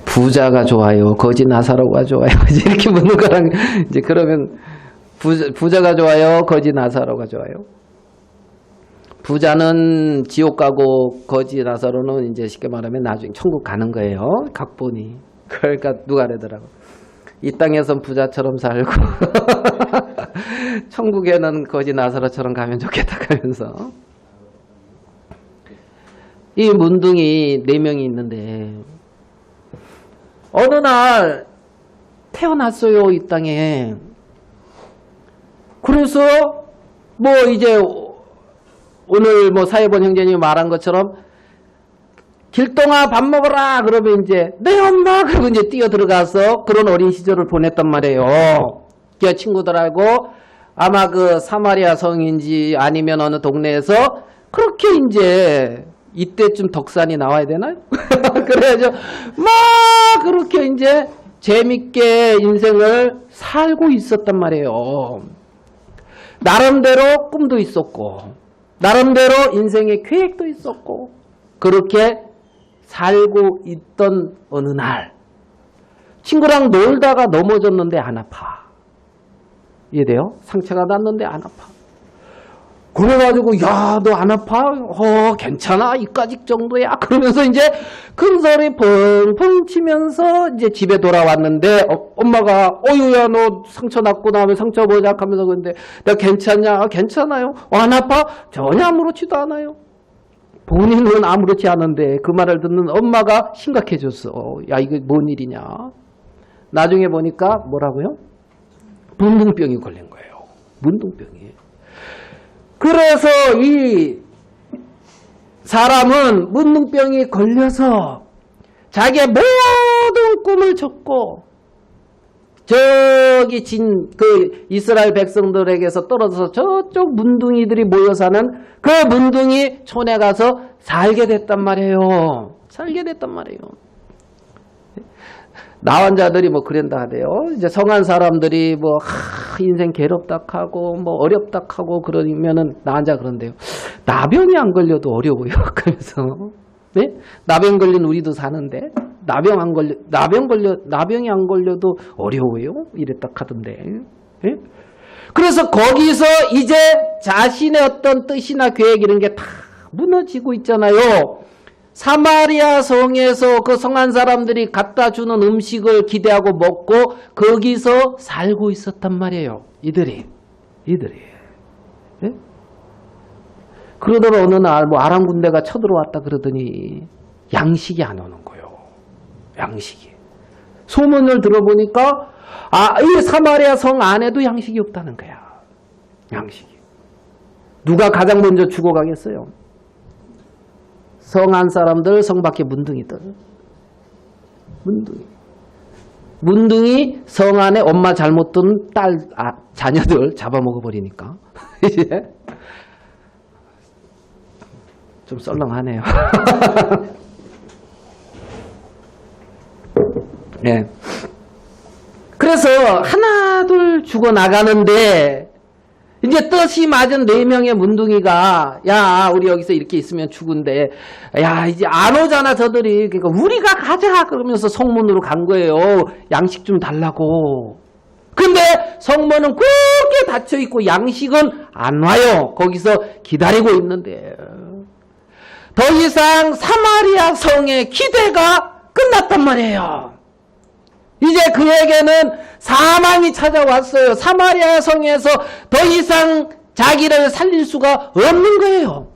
부자가 좋아요? 거지 나사로가 좋아요? 이렇게 묻는 거랑 이제 그러면 부자가 좋아요? 거지 나사로가 좋아요? 부자는 지옥 가고 거지 나사로는 이제 쉽게 말하면 나중에 천국 가는 거예요. 각본이. 그러니까 누가 그러더라고. 이 땅에선 부자처럼 살고 천국에는 거지 나사로처럼 가면 좋겠다 하면서 이 문둥이 4명이 있는데 어느 날 태어났어요. 이 땅에. 그래서 뭐 이제 오늘 뭐 사회본 형제님이 말한 것처럼 길동아 밥 먹어라 그러면 이제 네 엄마 그러고 이제 뛰어 들어가서 그런 어린 시절을 보냈단 말이에요. 그 친구들하고 아마 그 사마리아 성인지 아니면 어느 동네에서 그렇게 이제 이때쯤 덕산이 나와야 되나요? 그래야죠. 막 그렇게 이제 재밌게 인생을 살고 있었단 말이에요. 나름대로 꿈도 있었고 나름대로 인생의 계획도 있었고 그렇게 살고 있던 어느 날 친구랑 놀다가 넘어졌는데 안 아파. 이해돼요? 상처가 났는데 안 아파. 그래가지고 야 너 안 아파? 괜찮아 이까지 정도야. 그러면서 이제 큰 소리 펑펑 치면서 이제 집에 돌아왔는데 엄마가 어유야 너 상처 났구나 하면 상처 보자 하면서 근데 나 괜찮냐? 괜찮아요. 안 아파? 전혀 아무렇지도 않아요. 본인은 아무렇지 않은데 그 말을 듣는 엄마가 심각해졌어. 야 이거 뭔 일이냐? 나중에 보니까 뭐라고요? 문둥병이 걸린 거예요. 문둥병이. 그래서 이 사람은 문둥병이 걸려서 자기의 모든 꿈을 접고 저기 그 이스라엘 백성들에게서 떨어져서 저쪽 문둥이들이 모여 사는 그 문둥이 촌에 가서 살게 됐단 말이에요. 살게 됐단 말이에요. 나환자들이 뭐 그런다 하대요. 이제 성한 사람들이 뭐 인생 괴롭다 하고 뭐 어렵다 하고 그러면은 나환자 그런데요. 나병이 안 걸려도 어려워요. 그래서 네? 나병 걸린 우리도 사는데 나병이 안 걸려도 어려워요. 이랬다 하던데. 네? 그래서 거기서 이제 자신의 어떤 뜻이나 계획 이런 게 다 무너지고 있잖아요. 사마리아 성에서 그 성한 사람들이 갖다 주는 음식을 기대하고 먹고 거기서 살고 있었단 말이에요. 이들이. 예? 그러더니 어느 날 뭐 아람 군대가 쳐들어왔다 그러더니 양식이 안 오는 거예요. 양식이. 소문을 들어보니까 이 사마리아 성 안에도 양식이 없다는 거야. 양식이. 누가 가장 먼저 죽어가겠어요? 성 안 사람들, 성 밖에 문둥이들. 문둥이 성 안에 엄마 잘못 둔 자녀들 잡아먹어버리니까. 이제 좀 썰렁하네요. 네. 그래서 하나둘 죽어나가는데 이제 뜻이 맞은 4명의 문둥이가 야 우리 여기서 이렇게 있으면 죽은데 야 이제 안 오잖아 저들이. 그러니까 우리가 가자 그러면서 성문으로 간 거예요. 양식 좀 달라고. 근데 성문은 굳게 닫혀있고 양식은 안 와요. 거기서 기다리고 있는데 더 이상 사마리아 성의 기대가 끝났단 말이에요. 이제 그에게는 사망이 찾아왔어요. 사마리아 성에서 더 이상 자기를 살릴 수가 없는 거예요.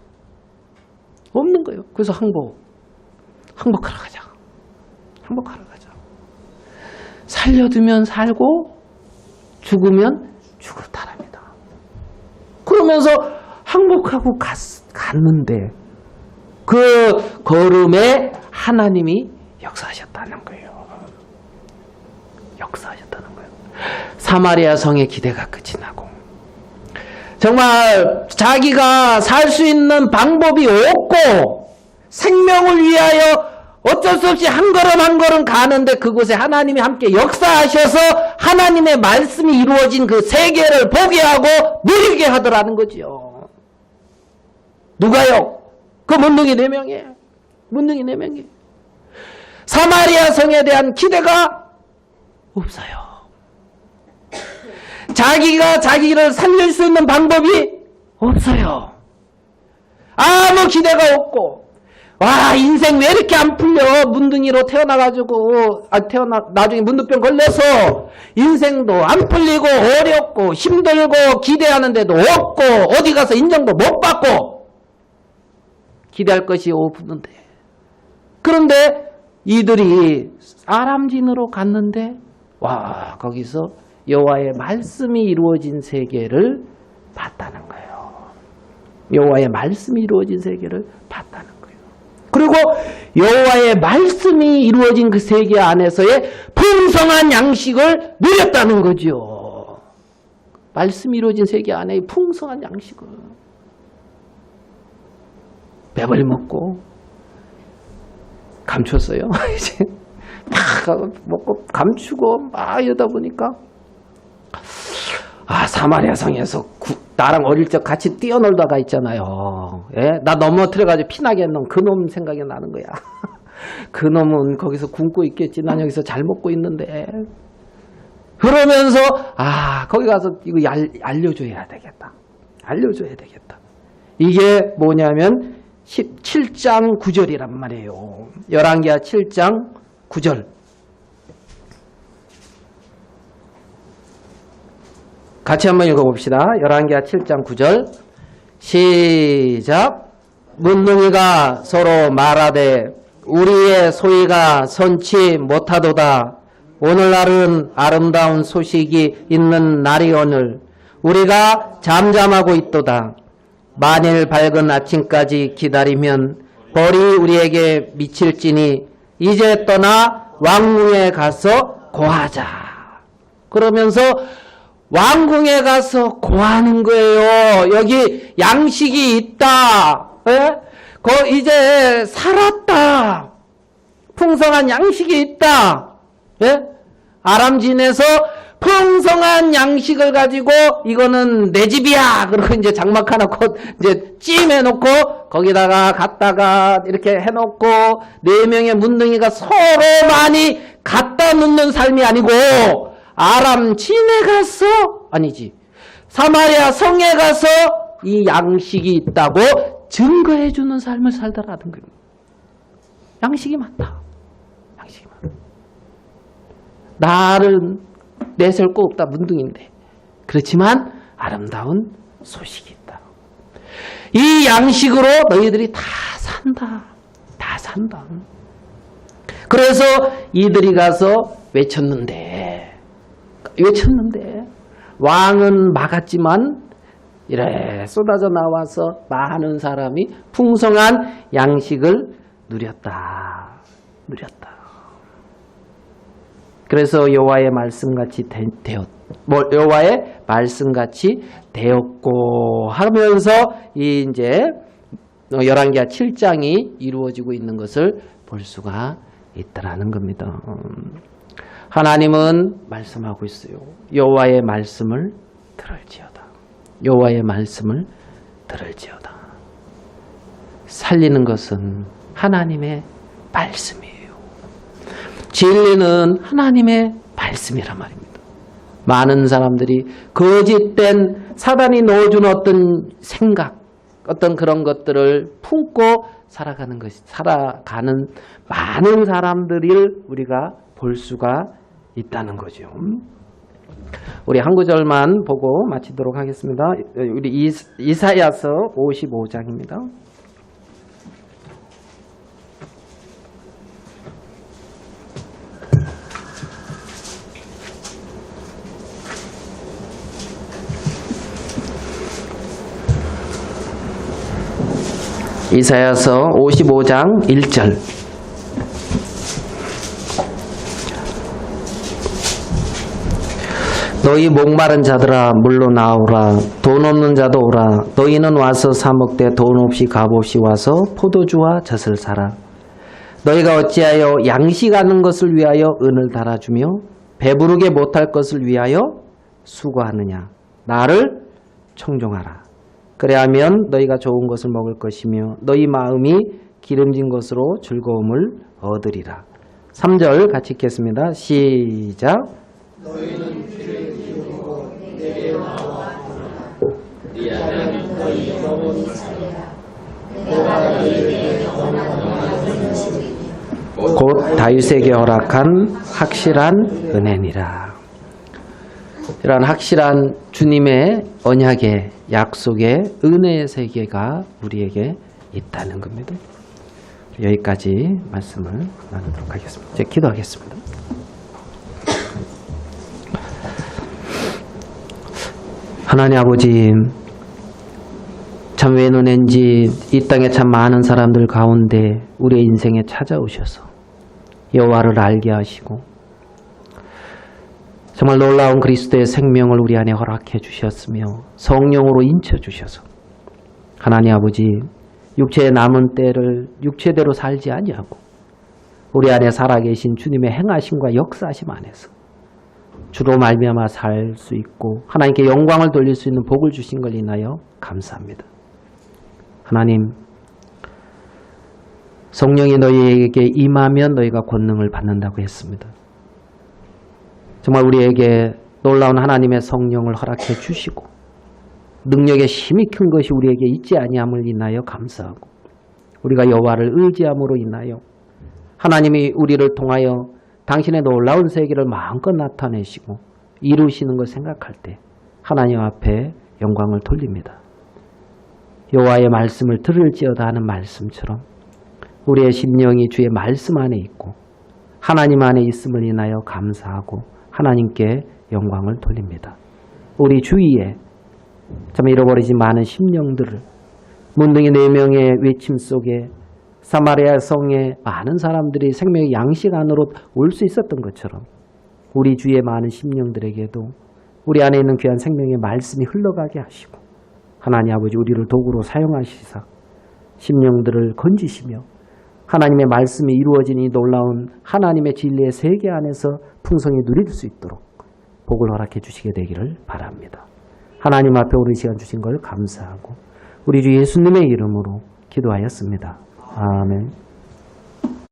없는 거예요. 그래서 항복하러 가자. 항복하러 가자. 살려두면 살고 죽으면 죽었다랍니다. 그러면서 항복하고 갔는데 그 걸음에 하나님이 역사하셨다는 거예요. 역사하셨다는 거예요. 사마리아 성의 기대가 끝이 나고 정말 자기가 살 수 있는 방법이 없고 생명을 위하여 어쩔 수 없이 한 걸음 한 걸음 가는데 그곳에 하나님이 함께 역사하셔서 하나님의 말씀이 이루어진 그 세계를 보게 하고 누리게 하더라는 거지요. 누가요? 그 문둥이 4명이에요. 문둥이 4명이에요. 사마리아 성에 대한 기대가 없어요. 자기가 자기를 살릴 수 있는 방법이 없어요. 아무 기대가 없고 와 인생 왜 이렇게 안 풀려 문둥이로 태어나가지고 나중에 문둥병 걸려서 인생도 안 풀리고 어렵고 힘들고 기대하는데도 없고 어디 가서 인정도 못 받고 기대할 것이 없는데 그런데 이들이 아람진으로 갔는데 와 거기서 여호와의 말씀이 이루어진 세계를 봤다는 거예요. 여호와의 말씀이 이루어진 세계를 봤다는 거예요. 그리고 여호와의 말씀이 이루어진 그 세계 안에서의 풍성한 양식을 누렸다는 거죠. 말씀이 이루어진 세계 안에 풍성한 양식을 배불리 먹고 감췄어요. 이제 막 먹고 감추고 막 이러다 보니까 사마리아 성에서 나랑 어릴 적 같이 뛰어놀다가 있잖아요. 예? 나 넘어뜨려가지고 피나게 했던 그놈 생각이 나는 거야. 그놈은 거기서 굶고 있겠지. 난 여기서 잘 먹고 있는데. 그러면서 거기 가서 이거 알려줘야 되겠다. 알려줘야 되겠다. 이게 뭐냐면 17장 9절이란 말이에요. 열왕기하 7장 9절. 같이 한번 읽어봅시다. 열왕기하 7장 9절 시작. 문둥이가 서로 말하되 우리의 소위가 선치 못하도다. 오늘날은 아름다운 소식이 있는 날이 오늘 우리가 잠잠하고 있도다. 만일 밝은 아침까지 기다리면 벌이 우리에게 미칠지니 이제 떠나 왕궁에 가서 고하자. 그러면서 왕궁에 가서 고하는 거예요. 여기 양식이 있다. 예? 이제 살았다. 풍성한 양식이 있다. 예? 아람진에서 풍성한 양식을 가지고 이거는 내 집이야. 그리고 이제 장막 하나 이제 찜해놓고 거기다가 갖다가 이렇게 해놓고 4명의 문둥이가 서로 많이 갖다 놓는 삶이 아니고 아람진에 가서 아니지 사마리아 성에 가서 이 양식이 있다고 증거해주는 삶을 살더라는 거예요. 양식이 많다. 양식이 많다. 나를 내세울 거 없다. 문둥인데. 그렇지만 아름다운 소식이 있다. 이 양식으로 너희들이 다 산다. 다 산다. 그래서 이들이 가서 외쳤는데 왕은 막았지만 이래 쏟아져 나와서 많은 사람이 풍성한 양식을 누렸다. 그래서 여호와의 말씀같이 여호와의 말씀같이 되었고 하면서 이제 열왕기하 7장이 이루어지고 있는 것을 볼 수가 있다라는 겁니다. 하나님은 말씀하고 있어요. 여호와의 말씀을 들을지어다. 여호와의 말씀을 들을지어다. 살리는 것은 하나님의 말씀이에요. 진리는 하나님의 말씀이란 말입니다. 많은 사람들이 거짓된 사단이 넣어준 어떤 생각, 어떤 그런 것들을 품고 살아가는 많은 사람들을 우리가 볼 수가 있다는 거죠. 우리 한 구절만 보고 마치도록 하겠습니다. 우리 이사야서 55장입니다. 이사야서 55장 1절. 너희 목마른 자들아 물로 나오라. 돈 없는 자도 오라. 너희는 와서 사 먹되 돈 없이 값 없이 와서 포도주와 젖을 사라. 너희가 어찌하여 양식하는 것을 위하여 은을 달아주며 배부르게 못할 것을 위하여 수고하느냐. 나를 청종하라. 그래야면 너희가 좋은 것을 먹을 것이며 너희 마음이 기름진 것으로 즐거움을 얻으리라. 3절 같이 읽겠습니다. 시작. 너희는 귀를 기울이고 내게 나와 이하면 너희 영혼이 살리라. 내가 너희에게 영원한 은혜시니 곧 다윗에게 허락한 확실한 은혜니라. 이러한 확실한 주님의 언약의 약속의 은혜의 세계가 우리에게 있다는 겁니다. 여기까지 말씀을 나누도록 하겠습니다. 이제 기도하겠습니다. 하나님 아버지, 참 웬은인지 이 땅에 참 많은 사람들 가운데 우리의 인생에 찾아오셔서 여호와를 알게 하시고 정말 놀라운 그리스도의 생명을 우리 안에 허락해 주셨으며 성령으로 인쳐 주셔서 하나님 아버지, 육체의 남은 때를 육체대로 살지 아니하고 우리 안에 살아계신 주님의 행하심과 역사하심 안에서 주로 말미암아 살 수 있고 하나님께 영광을 돌릴 수 있는 복을 주신 걸 인하여 감사합니다. 하나님, 성령이 너희에게 임하면 너희가 권능을 받는다고 했습니다. 정말 우리에게 놀라운 하나님의 성령을 허락해 주시고 능력의 힘이 큰 것이 우리에게 있지 아니함을 인하여 감사하고 우리가 여호와를 의지함으로 인하여 하나님이 우리를 통하여 당신의 놀라운 세계를 마음껏 나타내시고 이루시는 걸 생각할 때 하나님 앞에 영광을 돌립니다. 여호와의 말씀을 들을지어다 하는 말씀처럼 우리의 심령이 주의 말씀 안에 있고 하나님 안에 있음을 인하여 감사하고 하나님께 영광을 돌립니다. 우리 주위에 참 잃어버리지 많은 심령들을 문둥이 4명의 외침 속에 사마리아 성에 많은 사람들이 생명의 양식 안으로 올 수 있었던 것처럼 우리 주위의 많은 심령들에게도 우리 안에 있는 귀한 생명의 말씀이 흘러가게 하시고 하나님 아버지, 우리를 도구로 사용하시사 심령들을 건지시며 하나님의 말씀이 이루어진 이 놀라운 하나님의 진리의 세계 안에서 풍성히 누릴 수 있도록 복을 허락해 주시게 되기를 바랍니다. 하나님 앞에 오늘 시간 주신 걸 감사하고 우리 주 예수님의 이름으로 기도하였습니다. 아멘.